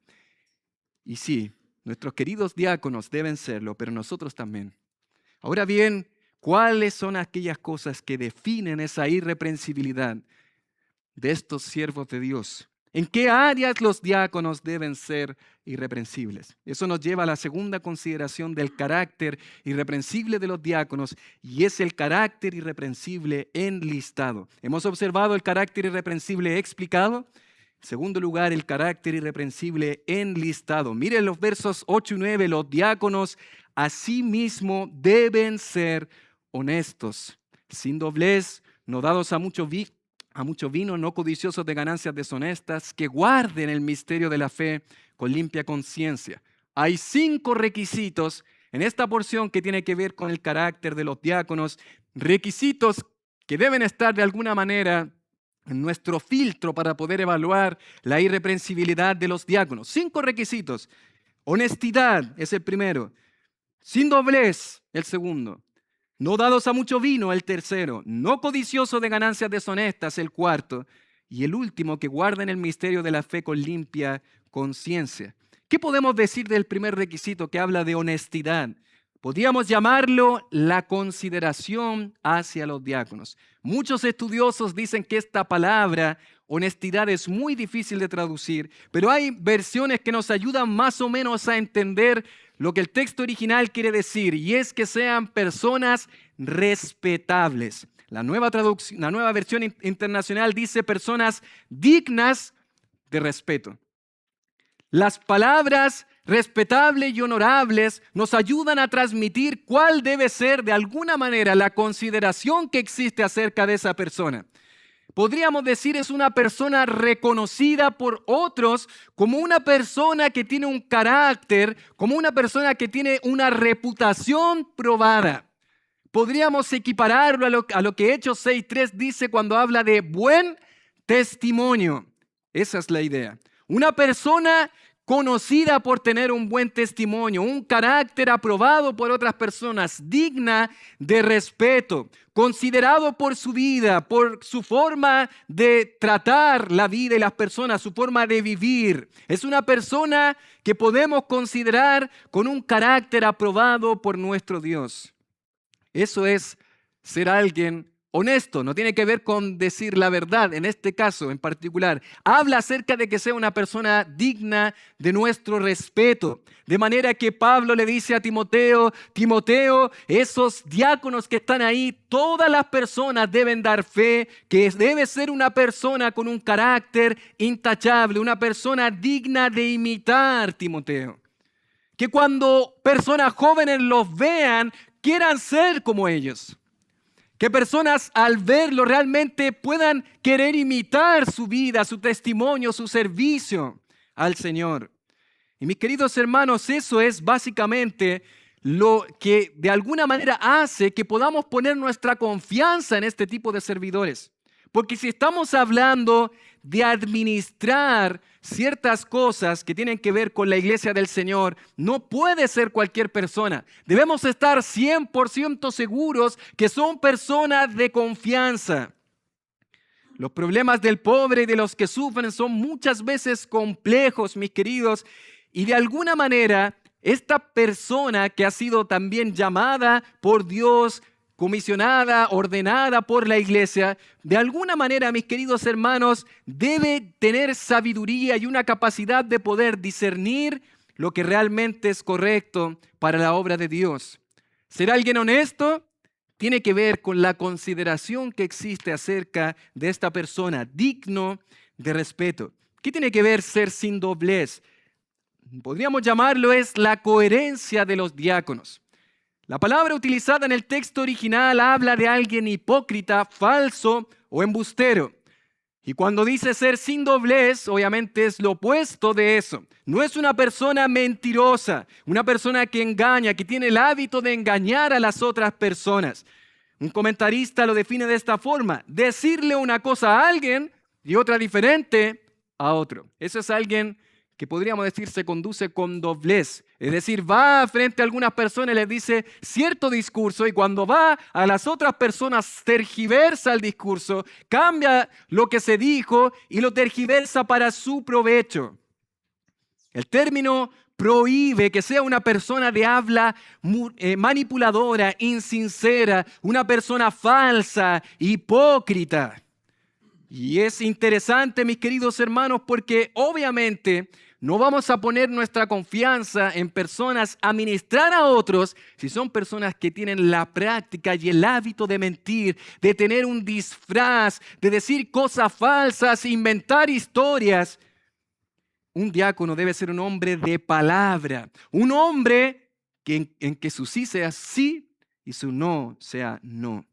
Y sí, nuestros queridos diáconos deben serlo, pero nosotros también. Ahora bien, ¿cuáles son aquellas cosas que definen esa irreprensibilidad de estos siervos de Dios? ¿En qué áreas los diáconos deben ser irreprensibles? Eso nos lleva a la segunda consideración del carácter irreprensible de los diáconos, y es el carácter irreprensible enlistado. Hemos observado el carácter irreprensible explicado. En segundo lugar, el carácter irreprensible enlistado. Miren los versos 8 y 9. Los diáconos asimismo deben ser honestos, sin doblez, no dados a mucho vino, no codiciosos de ganancias deshonestas, que guarden el misterio de la fe con limpia conciencia. Hay 5 requisitos en esta porción que tiene que ver con el carácter de los diáconos, requisitos que deben estar de alguna manera en nuestro filtro para poder evaluar la irreprensibilidad de los diáconos. 5 requisitos. Honestidad es el primero. Sin doblez, el segundo. No dados a mucho vino, el tercero. No codiciosos de ganancias deshonestas, el cuarto. Y el último, que guarden el misterio de la fe con limpia conciencia. ¿Qué podemos decir del primer requisito que habla de honestidad? Podríamos llamarlo la consideración hacia los diáconos. Muchos estudiosos dicen que esta palabra, honestidad, es muy difícil de traducir, pero hay versiones que nos ayudan más o menos a entender lo que el texto original quiere decir, y es que sean personas respetables. La nueva versión internacional dice personas dignas de respeto. Las palabras respetables y honorables nos ayudan a transmitir cuál debe ser de alguna manera la consideración que existe acerca de esa persona. Podríamos decir es una persona reconocida por otros como una persona que tiene un carácter, como una persona que tiene una reputación probada. Podríamos equipararlo a lo que Hechos 6:3 dice cuando habla de buen testimonio. Esa es la idea. Una persona conocida por tener un buen testimonio, un carácter aprobado por otras personas, digna de respeto, considerado por su vida, por su forma de tratar la vida y las personas, su forma de vivir. Es una persona que podemos considerar con un carácter aprobado por nuestro Dios. Eso es ser alguien honesto, no tiene que ver con decir la verdad, en este caso en particular. Habla acerca de que sea una persona digna de nuestro respeto. De manera que Pablo le dice a Timoteo, esos diáconos que están ahí, todas las personas deben dar fe, que debe ser una persona con un carácter intachable, una persona digna de imitar, Timoteo. Que cuando personas jóvenes los vean, quieran ser como ellos. Que personas al verlo realmente puedan querer imitar su vida, su testimonio, su servicio al Señor. Y mis queridos hermanos, eso es básicamente lo que de alguna manera hace que podamos poner nuestra confianza en este tipo de servidores. Porque si estamos hablando de administrar ciertas cosas que tienen que ver con la iglesia del Señor, no puede ser cualquier persona. Debemos estar 100% seguros que son personas de confianza. Los problemas del pobre y de los que sufren son muchas veces complejos, mis queridos, y de alguna manera esta persona que ha sido también llamada por Dios, comisionada, ordenada por la iglesia, de alguna manera, mis queridos hermanos, debe tener sabiduría y una capacidad de poder discernir lo que realmente es correcto para la obra de Dios. Ser alguien honesto tiene que ver con la consideración que existe acerca de esta persona, digno de respeto. ¿Qué tiene que ver ser sin doblez? Podríamos llamarlo es la coherencia de los diáconos. La palabra utilizada en el texto original habla de alguien hipócrita, falso o embustero. Y cuando dice ser sin doblez, obviamente es lo opuesto de eso. No es una persona mentirosa, una persona que engaña, que tiene el hábito de engañar a las otras personas. Un comentarista lo define de esta forma: decirle una cosa a alguien y otra diferente a otro. Eso es alguien que podríamos decir se conduce con doblez. Es decir, va frente a algunas personas y les dice cierto discurso, y cuando va a las otras personas tergiversa el discurso, cambia lo que se dijo y lo tergiversa para su provecho. El término prohíbe que sea una persona de habla manipuladora, insincera, una persona falsa, hipócrita. Y es interesante, mis queridos hermanos, porque obviamente no vamos a poner nuestra confianza en personas a ministrar a otros si son personas que tienen la práctica y el hábito de mentir, de tener un disfraz, de decir cosas falsas, inventar historias. Un diácono debe ser un hombre de palabra, un hombre en que su sí sea sí y su no sea no.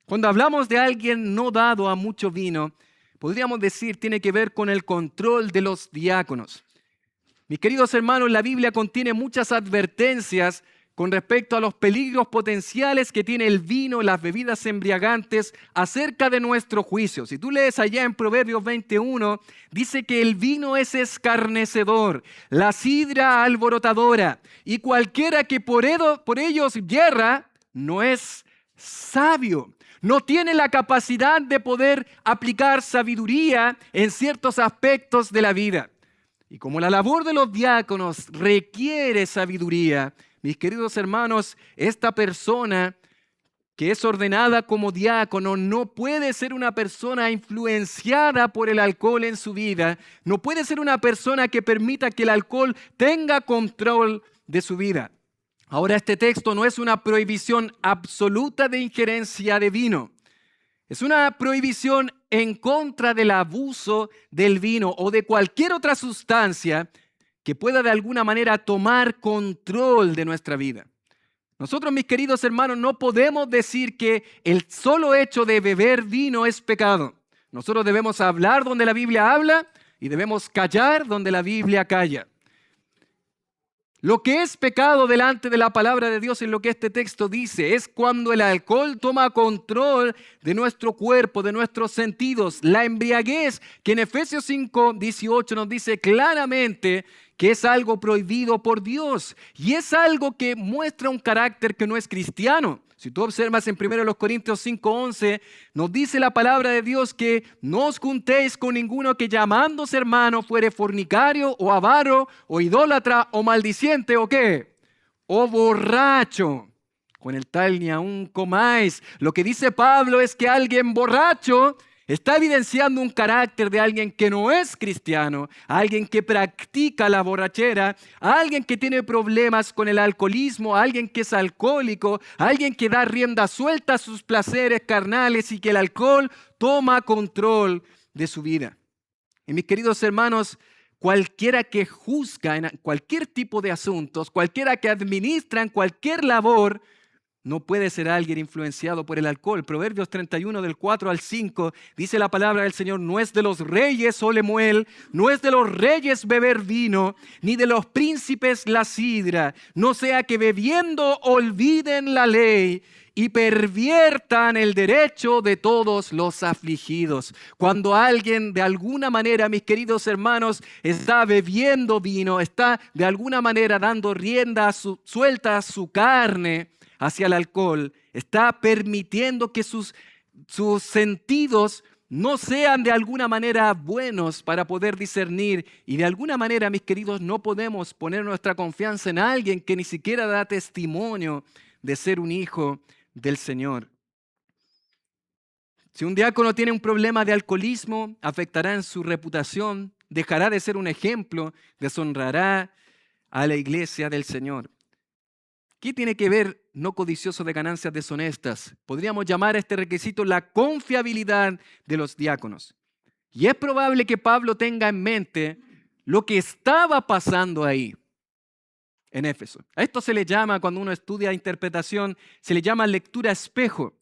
Cuando hablamos de alguien no dado a mucho vino, podríamos decir tiene que ver con el control de los diáconos. Mis queridos hermanos, la Biblia contiene muchas advertencias con respecto a los peligros potenciales que tiene el vino y las bebidas embriagantes acerca de nuestro juicio. Si tú lees allá en Proverbios 21, dice que el vino es escarnecedor, la sidra alborotadora, y cualquiera que por ellos yerra no es sabio. No tiene la capacidad de poder aplicar sabiduría en ciertos aspectos de la vida. Y como la labor de los diáconos requiere sabiduría, mis queridos hermanos, esta persona que es ordenada como diácono no puede ser una persona influenciada por el alcohol en su vida, no puede ser una persona que permita que el alcohol tenga control de su vida. Ahora, este texto no es una prohibición absoluta de injerencia de vino. Es una prohibición en contra del abuso del vino o de cualquier otra sustancia que pueda de alguna manera tomar control de nuestra vida. Nosotros, mis queridos hermanos, no podemos decir que el solo hecho de beber vino es pecado. Nosotros debemos hablar donde la Biblia habla y debemos callar donde la Biblia calla. Lo que es pecado delante de la palabra de Dios, en lo que este texto dice, es cuando el alcohol toma control de nuestro cuerpo, de nuestros sentidos. La embriaguez, que en Efesios 5:18 nos dice claramente que es algo prohibido por Dios y es algo que muestra un carácter que no es cristiano. Si tú observas en 1 Corintios 5:11, nos dice la palabra de Dios que no os juntéis con ninguno que llamándose hermano fuere fornicario o avaro o idólatra o maldiciente o qué, o borracho. Con el tal ni aun comáis. Lo que dice Pablo es que alguien borracho está evidenciando un carácter de alguien que no es cristiano, alguien que practica la borrachera, alguien que tiene problemas con el alcoholismo, alguien que es alcohólico, alguien que da rienda suelta a sus placeres carnales y que el alcohol toma control de su vida. Y mis queridos hermanos, cualquiera que juzga en cualquier tipo de asuntos, cualquiera que administra en cualquier labor, no puede ser alguien influenciado por el alcohol. Proverbios 31 del 4 al 5 dice la palabra del Señor: no es de los reyes, oh Lemuel, no es de los reyes beber vino, ni de los príncipes la sidra, no sea que bebiendo olviden la ley y perviertan el derecho de todos los afligidos. Cuando alguien de alguna manera, mis queridos hermanos, está bebiendo vino, está de alguna manera dando rienda suelta a su carne hacia el alcohol, está permitiendo que sus sentidos no sean de alguna manera buenos para poder discernir. Y de alguna manera, mis queridos, no podemos poner nuestra confianza en alguien que ni siquiera da testimonio de ser un hijo del Señor. Si un diácono tiene un problema de alcoholismo, afectará en su reputación, dejará de ser un ejemplo, deshonrará a la iglesia del Señor. ¿Qué tiene que ver no codicioso de ganancias deshonestas? Podríamos llamar a este requisito la confiabilidad de los diáconos. Y es probable que Pablo tenga en mente lo que estaba pasando ahí en Éfeso. A esto se le llama, cuando uno estudia interpretación, se le llama lectura espejo.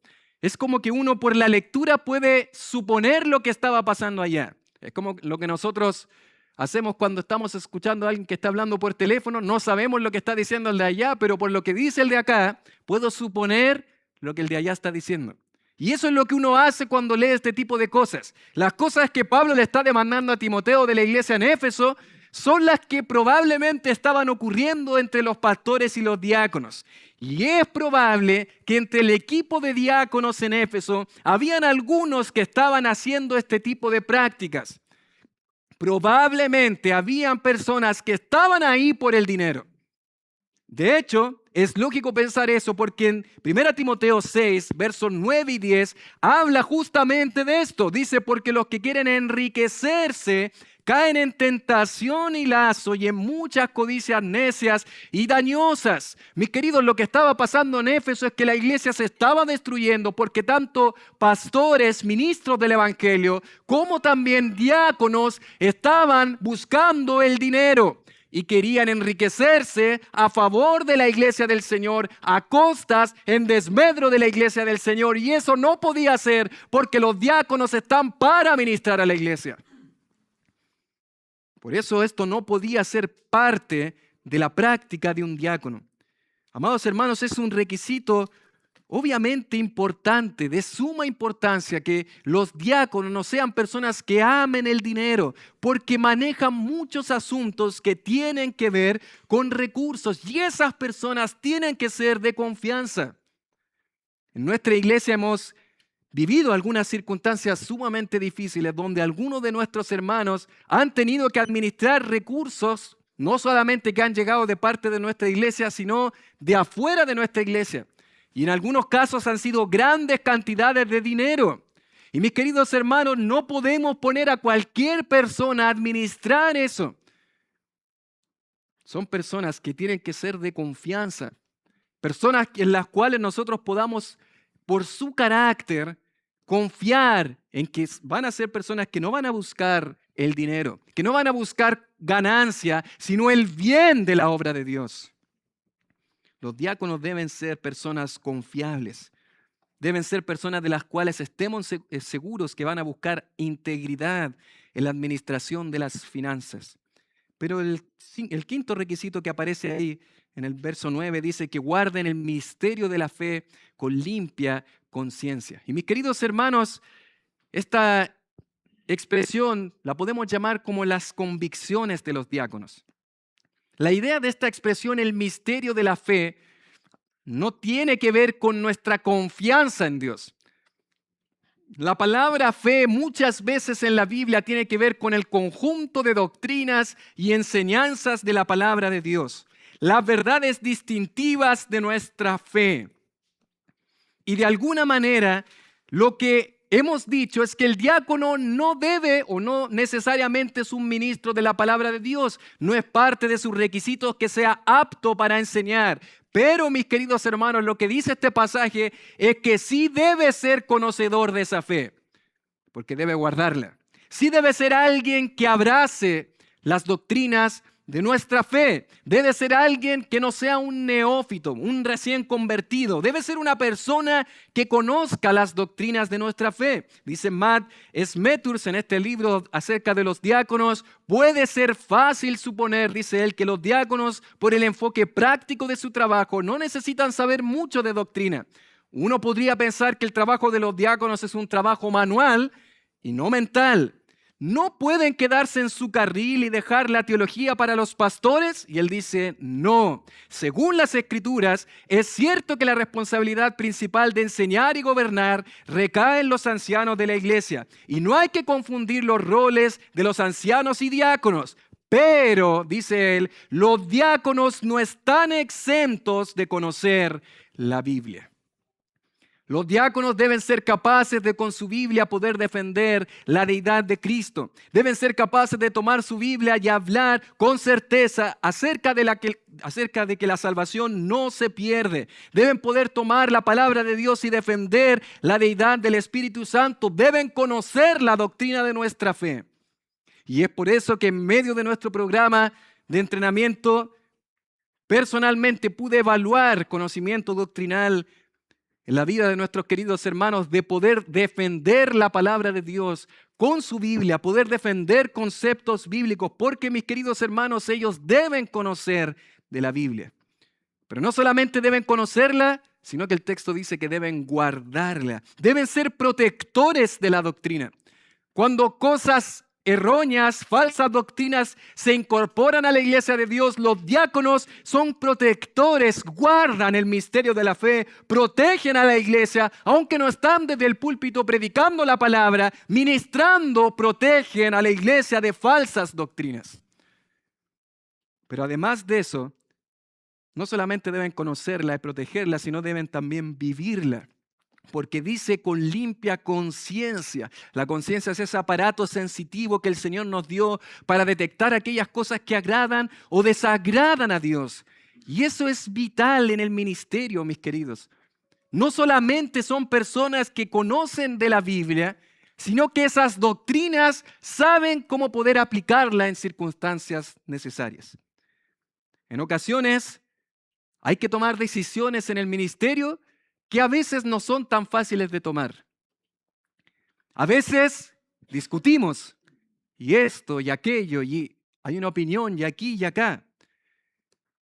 Es como que uno por la lectura puede suponer lo que estaba pasando allá. Es como lo que nosotros hacemos cuando estamos escuchando a alguien que está hablando por teléfono. No sabemos lo que está diciendo el de allá, pero por lo que dice el de acá, puedo suponer lo que el de allá está diciendo. Y eso es lo que uno hace cuando lee este tipo de cosas. Las cosas que Pablo le está demandando a Timoteo de la iglesia en Éfeso son las que probablemente estaban ocurriendo entre los pastores y los diáconos. Y es probable que entre el equipo de diáconos en Éfeso habían algunos que estaban haciendo este tipo de prácticas. Probablemente habían personas que estaban ahí por el dinero. De hecho, es lógico pensar eso porque en 1 Timoteo 6, versos 9 y 10, habla justamente de esto. Dice, porque los que quieren enriquecerse caen en tentación y lazo y en muchas codicias necias y dañosas. Mis queridos, lo que estaba pasando en Éfeso es que la iglesia se estaba destruyendo porque tanto pastores, ministros del evangelio, como también diáconos estaban buscando el dinero. Y querían enriquecerse a favor de la iglesia del Señor, a costas, en desmedro de la iglesia del Señor. Y eso no podía ser porque los diáconos están para ministrar a la iglesia. Por eso esto no podía ser parte de la práctica de un diácono. Amados hermanos, es un requisito obviamente importante, de suma importancia, que los diáconos no sean personas que amen el dinero, porque manejan muchos asuntos que tienen que ver con recursos y esas personas tienen que ser de confianza. En nuestra iglesia hemos vivido algunas circunstancias sumamente difíciles donde algunos de nuestros hermanos han tenido que administrar recursos, no solamente que han llegado de parte de nuestra iglesia, sino de afuera de nuestra iglesia. Y en algunos casos han sido grandes cantidades de dinero. Y mis queridos hermanos, no podemos poner a cualquier persona a administrar eso. Son personas que tienen que ser de confianza. Personas en las cuales nosotros podamos, por su carácter, confiar en que van a ser personas que no van a buscar el dinero, que no van a buscar ganancia, sino el bien de la obra de Dios. Los diáconos deben ser personas confiables, deben ser personas de las cuales estemos seguros que van a buscar integridad en la administración de las finanzas. Pero el quinto requisito que aparece ahí en el verso 9 dice que guarden el misterio de la fe con limpia conciencia. Y mis queridos hermanos, esta expresión la podemos llamar como las convicciones de los diáconos. La idea de esta expresión, el misterio de la fe, no tiene que ver con nuestra confianza en Dios. La palabra fe muchas veces en la Biblia tiene que ver con el conjunto de doctrinas y enseñanzas de la palabra de Dios, las verdades distintivas de nuestra fe. Y de alguna manera, lo que hemos dicho es que el diácono no debe o no necesariamente es un ministro de la palabra de Dios. No es parte de sus requisitos que sea apto para enseñar. Pero, mis queridos hermanos, lo que dice este pasaje es que sí debe ser conocedor de esa fe, porque debe guardarla. Sí debe ser alguien que abrace las doctrinas de nuestra fe. Debe ser alguien que no sea un neófito, un recién convertido. Debe ser una persona que conozca las doctrinas de nuestra fe. Dice Matt Smetters en este libro acerca de los diáconos, puede ser fácil suponer, dice él, que los diáconos, por el enfoque práctico de su trabajo, no necesitan saber mucho de doctrina. Uno podría pensar que el trabajo de los diáconos es un trabajo manual y no mental. ¿No pueden quedarse en su carril y dejar la teología para los pastores? Y él dice, no. Según las Escrituras, es cierto que la responsabilidad principal de enseñar y gobernar recae en los ancianos de la iglesia. Y no hay que confundir los roles de los ancianos y diáconos. Pero, dice él, los diáconos no están exentos de conocer la Biblia. Los diáconos deben ser capaces de con su Biblia poder defender la deidad de Cristo. Deben ser capaces de tomar su Biblia y hablar con certeza acerca de que la salvación no se pierde. Deben poder tomar la palabra de Dios y defender la deidad del Espíritu Santo. Deben conocer la doctrina de nuestra fe. Y es por eso que en medio de nuestro programa de entrenamiento, personalmente pude evaluar conocimiento doctrinal en la vida de nuestros queridos hermanos de poder defender la palabra de Dios con su Biblia, poder defender conceptos bíblicos, porque mis queridos hermanos, ellos deben conocer de la Biblia. Pero no solamente deben conocerla, sino que el texto dice que deben guardarla. Deben ser protectores de la doctrina. Cuando cosas erróneas, falsas doctrinas se incorporan a la iglesia de Dios, los diáconos son protectores, guardan el misterio de la fe, protegen a la iglesia, aunque no están desde el púlpito predicando la palabra, ministrando, protegen a la iglesia de falsas doctrinas. Pero además de eso, no solamente deben conocerla y protegerla, sino deben también vivirla. Porque dice con limpia conciencia. La conciencia es ese aparato sensitivo que el Señor nos dio para detectar aquellas cosas que agradan o desagradan a Dios. Y eso es vital en el ministerio, mis queridos. No solamente son personas que conocen de la Biblia, sino que esas doctrinas saben cómo poder aplicarla en circunstancias necesarias. En ocasiones hay que tomar decisiones en el ministerio que a veces no son tan fáciles de tomar. A veces discutimos, y esto y aquello, y hay una opinión, y aquí y acá.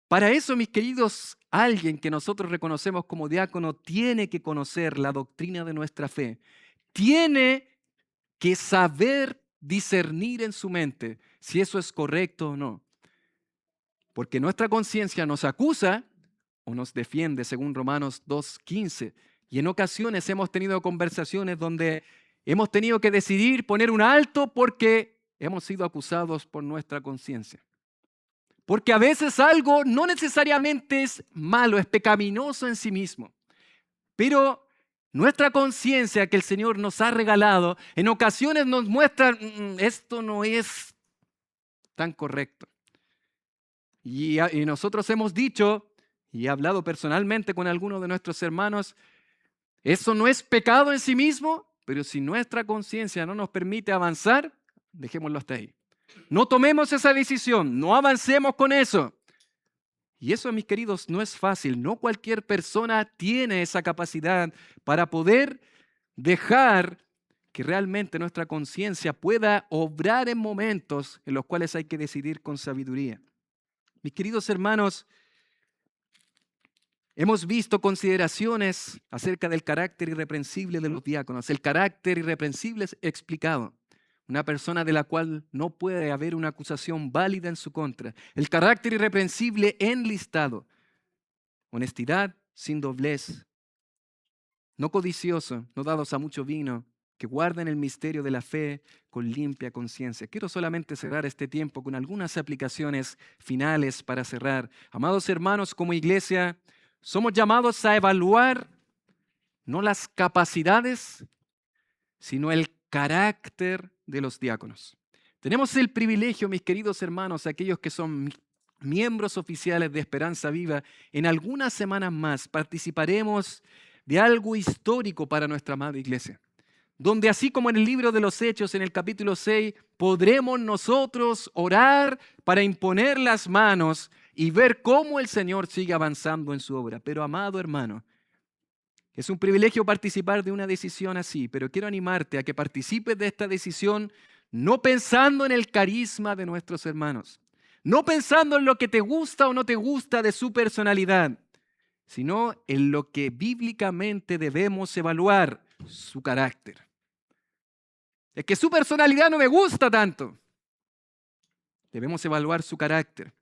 Para eso, mis queridos, alguien que nosotros reconocemos como diácono tiene que conocer la doctrina de nuestra fe. Tiene que saber discernir en su mente si eso es correcto o no. Porque nuestra conciencia nos acusa o nos defiende, según Romanos 2:15. Y en ocasiones hemos tenido conversaciones donde hemos tenido que decidir poner un alto porque hemos sido acusados por nuestra conciencia. Porque a veces algo no necesariamente es malo, es pecaminoso en sí mismo. Pero nuestra conciencia que el Señor nos ha regalado, en ocasiones nos muestra, esto no es tan correcto. Y nosotros hemos dicho, y he hablado personalmente con algunos de nuestros hermanos, eso no es pecado en sí mismo, pero si nuestra conciencia no nos permite avanzar, dejémoslo hasta ahí. No tomemos esa decisión, no avancemos con eso. Y eso, mis queridos, no es fácil. No cualquier persona tiene esa capacidad para poder dejar que realmente nuestra conciencia pueda obrar en momentos en los cuales hay que decidir con sabiduría. Mis queridos hermanos, hemos visto consideraciones acerca del carácter irreprensible de los diáconos. El carácter irreprensible es explicado. Una persona de la cual no puede haber una acusación válida en su contra. El carácter irreprensible enlistado. Honestidad sin doblez. No codicioso, no dados a mucho vino, que guarden el misterio de la fe con limpia conciencia. Quiero solamente cerrar este tiempo con algunas aplicaciones finales para cerrar. Amados hermanos, como iglesia, somos llamados a evaluar no las capacidades, sino el carácter de los diáconos. Tenemos el privilegio, mis queridos hermanos, aquellos que son miembros oficiales de Esperanza Viva, en algunas semanas más participaremos de algo histórico para nuestra amada iglesia, donde así como en el libro de los Hechos, en el capítulo 6, podremos nosotros orar para imponer las manos y ver cómo el Señor sigue avanzando en su obra. Pero, amado hermano, es un privilegio participar de una decisión así, pero quiero animarte a que participes de esta decisión no pensando en el carisma de nuestros hermanos, no pensando en lo que te gusta o no te gusta de su personalidad, sino en lo que bíblicamente debemos evaluar, su carácter. Es que su personalidad no me gusta tanto. Debemos evaluar su carácter.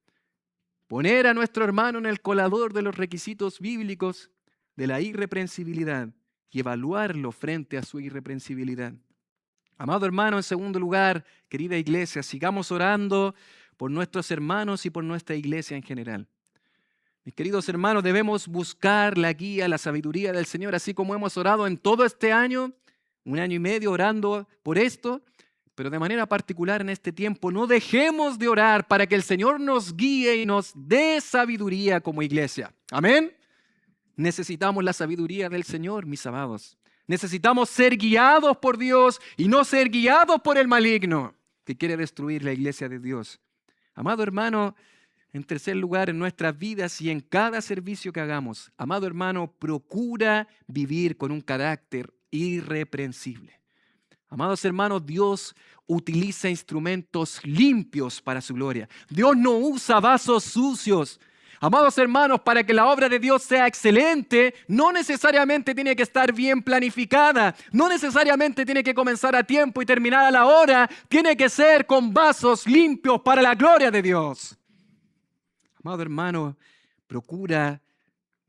Poner a nuestro hermano en el colador de los requisitos bíblicos de la irreprensibilidad y evaluarlo frente a su irreprensibilidad. Amado hermano, en segundo lugar, querida iglesia, sigamos orando por nuestros hermanos y por nuestra iglesia en general. Mis queridos hermanos, debemos buscar la guía, la sabiduría del Señor, así como hemos orado en todo este año, un año y medio orando por esto, pero de manera particular en este tiempo, no dejemos de orar para que el Señor nos guíe y nos dé sabiduría como iglesia. Amén. Necesitamos la sabiduría del Señor, mis amados. Necesitamos ser guiados por Dios y no ser guiados por el maligno que quiere destruir la iglesia de Dios. Amado hermano, En tercer lugar, en nuestras vidas y en cada servicio que hagamos, amado hermano, procura vivir con un carácter irreprensible. Amados hermanos, Dios utiliza instrumentos limpios para su gloria. Dios no usa vasos sucios. Amados hermanos, para que la obra de Dios sea excelente, no necesariamente tiene que estar bien planificada, no necesariamente tiene que comenzar a tiempo y terminar a la hora, tiene que ser con vasos limpios para la gloria de Dios. Amado hermano, procura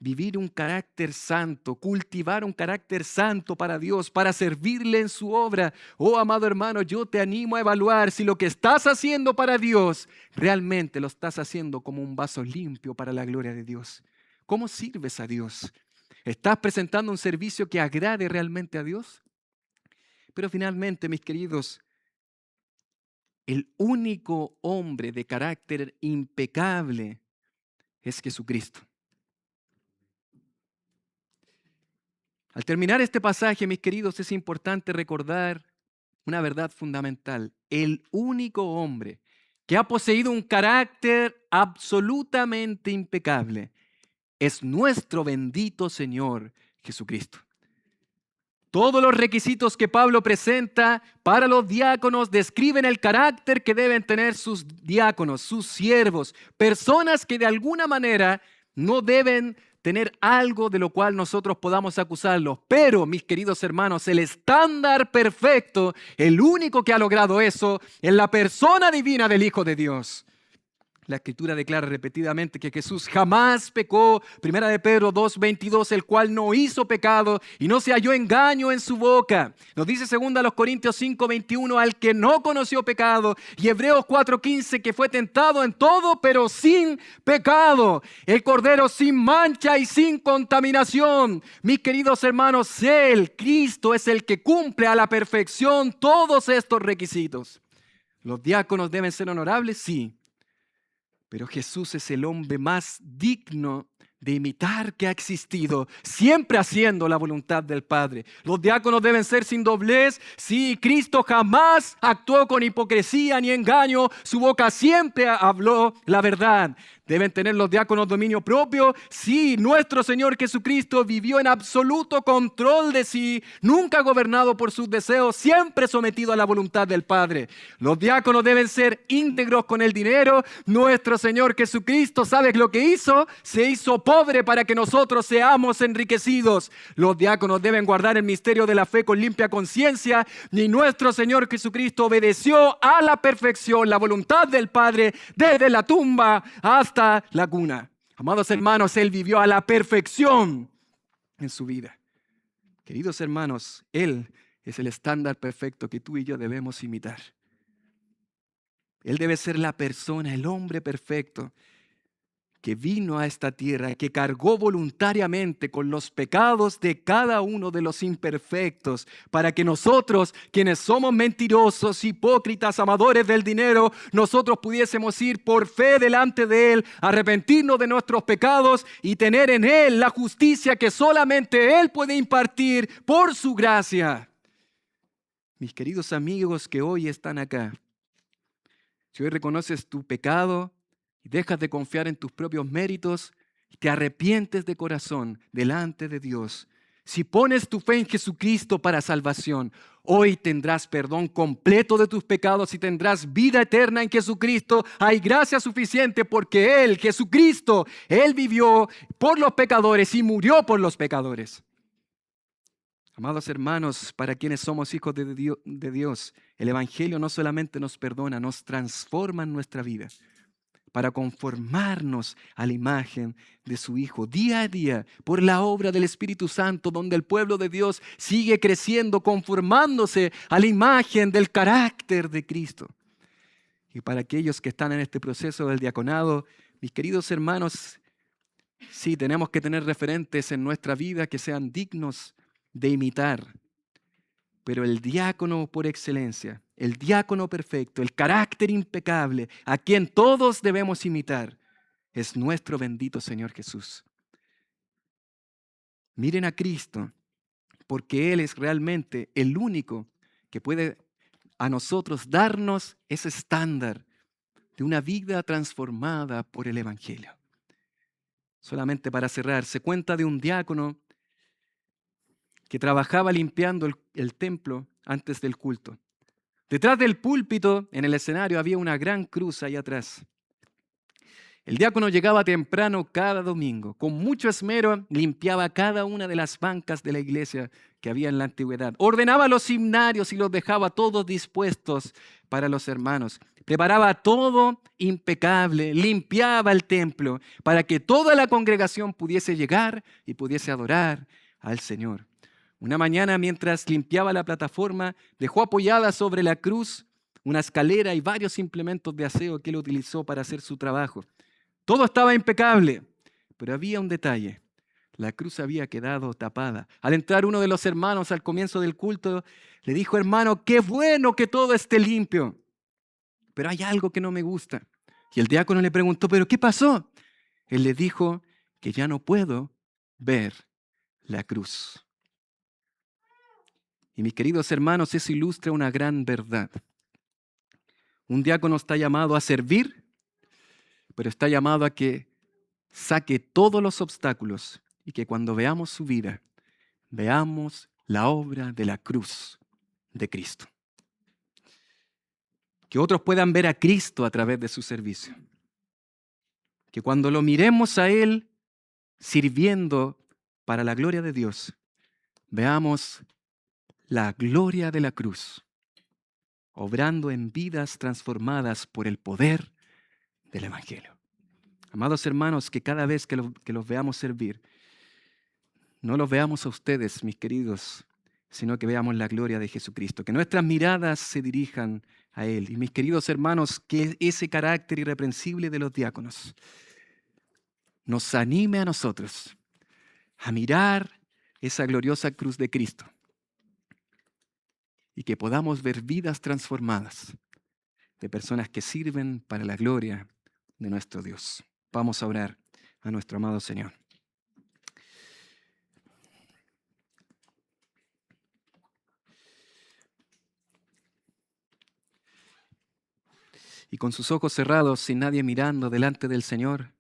vivir un carácter santo, cultivar un carácter santo para Dios, para servirle en su obra. Oh, amado hermano, yo te animo a evaluar si lo que estás haciendo para Dios, realmente lo estás haciendo como un vaso limpio para la gloria de Dios. ¿Cómo sirves a Dios? ¿Estás presentando un servicio que agrade realmente a Dios? Pero finalmente, mis queridos, el único hombre de carácter impecable es Jesucristo. Al terminar este pasaje, mis queridos, es importante recordar una verdad fundamental. El único hombre que ha poseído un carácter absolutamente impecable es nuestro bendito Señor Jesucristo. Todos los requisitos que Pablo presenta para los diáconos describen el carácter que deben tener sus diáconos, sus siervos, personas que de alguna manera no deben tener algo de lo cual nosotros podamos acusarlos. Pero, mis queridos hermanos, el estándar perfecto, el único que ha logrado eso, es la persona divina del Hijo de Dios. La Escritura declara repetidamente que Jesús jamás pecó. Primera de Pedro 2:22, el cual no hizo pecado y no se halló engaño en su boca. Nos dice segunda los Corintios 5:21, al que no conoció pecado. Y Hebreos 4:15, que fue tentado en todo, pero sin pecado. El Cordero sin mancha y sin contaminación. Mis queridos hermanos, Él, Cristo, es el que cumple a la perfección todos estos requisitos. ¿Los diáconos deben ser honorables? Sí. Pero Jesús es el hombre más digno de imitar que ha existido, siempre haciendo la voluntad del Padre. Los diáconos deben ser sin doblez. Sí, Cristo jamás actuó con hipocresía ni engaño. Su boca siempre habló la verdad. ¿Deben tener los diáconos dominio propio? Sí, nuestro Señor Jesucristo vivió en absoluto control de sí, nunca gobernado por sus deseos, siempre sometido a la voluntad del Padre. Los diáconos deben ser íntegros con el dinero. Nuestro Señor Jesucristo, ¿sabes lo que hizo? Se hizo pobre para que nosotros seamos enriquecidos. Los diáconos deben guardar el misterio de la fe con limpia conciencia. Y nuestro Señor Jesucristo obedeció a la perfección la voluntad del Padre desde la tumba hasta la cuna. Amados hermanos, Él vivió a la perfección en su vida. Queridos hermanos, Él es el estándar perfecto que tú y yo debemos imitar. Él debe ser la persona, el hombre perfecto que vino a esta tierra, que cargó voluntariamente con los pecados de cada uno de los imperfectos, para que nosotros, quienes somos mentirosos, hipócritas, amadores del dinero, nosotros pudiésemos ir por fe delante de Él, arrepentirnos de nuestros pecados y tener en Él la justicia que solamente Él puede impartir por su gracia. Mis queridos amigos que hoy están acá, si hoy reconoces tu pecado, y dejas de confiar en tus propios méritos y te arrepientes de corazón delante de Dios, si pones tu fe en Jesucristo para salvación, hoy tendrás perdón completo de tus pecados y tendrás vida eterna en Jesucristo. Hay gracia suficiente porque Él, Jesucristo, Él vivió por los pecadores y murió por los pecadores. Amados hermanos, para quienes somos hijos de Dios, el Evangelio no solamente nos perdona, nos transforma en nuestra vida, para conformarnos a la imagen de su Hijo día a día por la obra del Espíritu Santo, donde el pueblo de Dios sigue creciendo, conformándose a la imagen del carácter de Cristo. Y para aquellos que están en este proceso del diaconado, mis queridos hermanos, sí, tenemos que tener referentes en nuestra vida que sean dignos de imitar. Pero el diácono por excelencia, el diácono perfecto, el carácter impecable, a quien todos debemos imitar, es nuestro bendito Señor Jesús. Miren a Cristo, porque Él es realmente el único que puede a nosotros darnos ese estándar de una vida transformada por el Evangelio. Solamente para cerrar, se cuenta de un diácono que trabajaba limpiando el templo antes del culto. Detrás del púlpito, en el escenario, había una gran cruz ahí atrás. El diácono llegaba temprano cada domingo. Con mucho esmero limpiaba cada una de las bancas de la iglesia que había en la antigüedad. Ordenaba los himnarios y los dejaba todos dispuestos para los hermanos. Preparaba todo impecable, limpiaba el templo para que toda la congregación pudiese llegar y pudiese adorar al Señor. Una mañana, mientras limpiaba la plataforma, dejó apoyada sobre la cruz una escalera y varios implementos de aseo que él utilizó para hacer su trabajo. Todo estaba impecable, pero había un detalle. La cruz había quedado tapada. Al entrar uno de los hermanos al comienzo del culto, le dijo: hermano, qué bueno que todo esté limpio, pero hay algo que no me gusta. Y el diácono le preguntó: ¿pero qué pasó? Él le dijo que ya no puedo ver la cruz. Y mis queridos hermanos, eso ilustra una gran verdad. Un diácono está llamado a servir, pero está llamado a que saque todos los obstáculos y que cuando veamos su vida, veamos la obra de la cruz de Cristo. Que otros puedan ver a Cristo a través de su servicio. Que cuando lo miremos a Él sirviendo para la gloria de Dios, veamos la gloria de la cruz, obrando en vidas transformadas por el poder del Evangelio. Amados hermanos, que cada vez que los veamos servir, no los veamos a ustedes, mis queridos, sino que veamos la gloria de Jesucristo. Que nuestras miradas se dirijan a Él. Y mis queridos hermanos, que ese carácter irreprensible de los diáconos nos anime a nosotros a mirar esa gloriosa cruz de Cristo y que podamos ver vidas transformadas de personas que sirven para la gloria de nuestro Dios. Vamos a orar a nuestro amado Señor. Y con sus ojos cerrados, sin nadie mirando delante del Señor,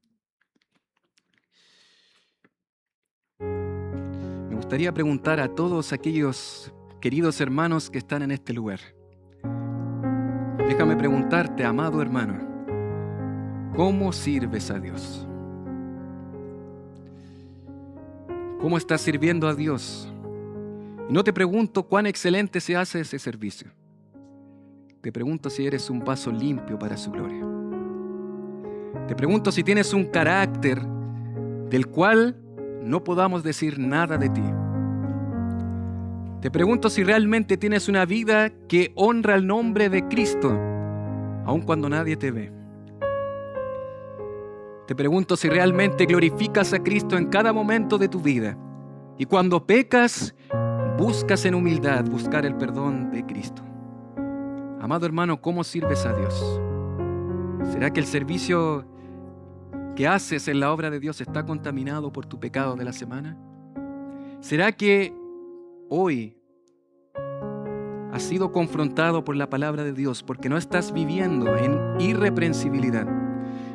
me gustaría preguntar a todos aquellos queridos hermanos que están en este lugar. Déjame preguntarte, amado hermano, ¿cómo sirves a Dios? ¿Cómo estás sirviendo a Dios? Y no te pregunto cuán excelente se hace ese servicio. Te pregunto si eres un vaso limpio para su gloria. Te pregunto si tienes un carácter del cual no podamos decir nada de ti. Te pregunto si realmente tienes una vida que honra el nombre de Cristo, aun cuando nadie te ve. Te pregunto si realmente glorificas a Cristo en cada momento de tu vida. Y cuando pecas, buscas en humildad buscar el perdón de Cristo. Amado hermano, ¿cómo sirves a Dios? ¿Será que el servicio que haces en la obra de Dios está contaminado por tu pecado de la semana? ¿Será que hoy has sido confrontado por la palabra de Dios porque no estás viviendo en irreprensibilidad?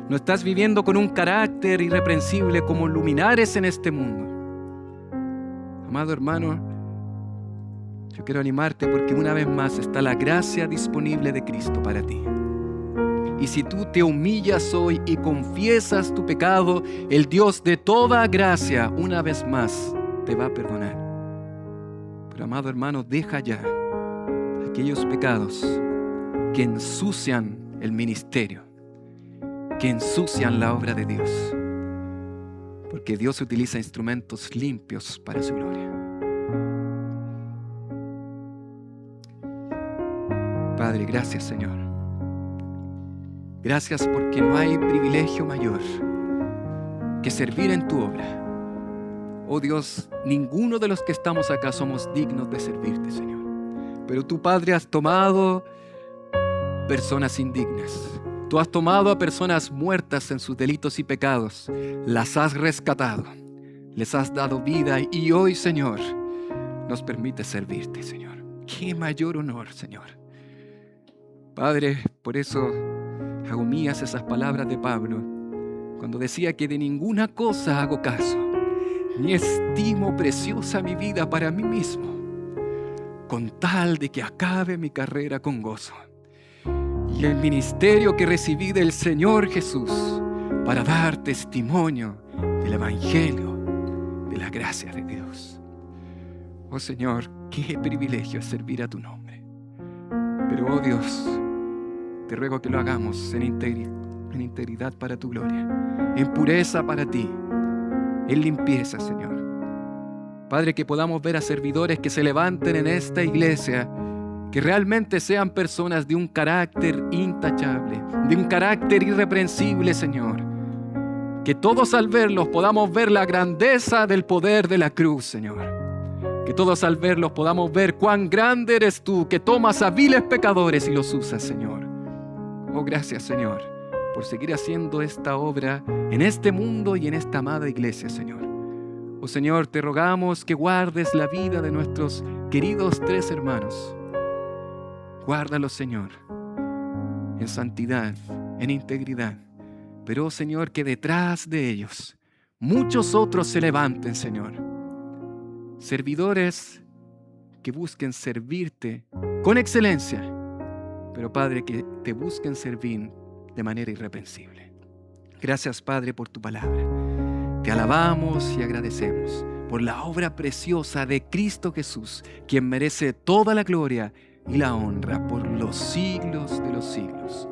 No estás viviendo con un carácter irreprensible como luminares en este mundo. Amado hermano, yo quiero animarte porque una vez más está la gracia disponible de Cristo para ti. Y si tú te humillas hoy y confiesas tu pecado, el Dios de toda gracia una vez más te va a perdonar. Pero amado hermano, deja ya aquellos pecados que ensucian el ministerio, que ensucian la obra de Dios, porque Dios utiliza instrumentos limpios para su gloria. Padre, gracias Señor. Gracias porque no hay privilegio mayor que servir en tu obra. Oh Dios, ninguno de los que estamos acá somos dignos de servirte, Señor. Pero tú, Padre, has tomado personas indignas. Tú has tomado a personas muertas en sus delitos y pecados. Las has rescatado. Les has dado vida y hoy, Señor, nos permite servirte, Señor. Qué mayor honor, Señor. Padre, por eso Hago mías esas palabras de Pablo cuando decía que de ninguna cosa hago caso, ni estimo preciosa mi vida para mí mismo, con tal de que acabe mi carrera con gozo y el ministerio que recibí del Señor Jesús para dar testimonio del Evangelio de la gracia de Dios. Oh Señor, qué privilegio es servir a tu nombre. Pero, oh Dios, te ruego que lo hagamos en integridad para tu gloria, en pureza para ti, en limpieza, Señor. Padre, que podamos ver a servidores que se levanten en esta iglesia, que realmente sean personas de un carácter intachable, de un carácter irreprensible, Señor. Que todos al verlos podamos ver la grandeza del poder de la cruz, Señor. Que todos al verlos podamos ver cuán grande eres tú, que tomas a viles pecadores y los usas, Señor. Oh, gracias, Señor, por seguir haciendo esta obra en este mundo y en esta amada iglesia, Señor. Oh, Señor, te rogamos que guardes la vida de nuestros queridos 3 hermanos. Guárdalos, Señor, en santidad, en integridad. Pero, oh, Señor, que detrás de ellos muchos otros se levanten, Señor. Servidores que busquen servirte con excelencia, pero, Padre, que te busquen servir de manera irreprensible. Gracias, Padre, por tu palabra. Te alabamos y agradecemos por la obra preciosa de Cristo Jesús, quien merece toda la gloria y la honra por los siglos de los siglos.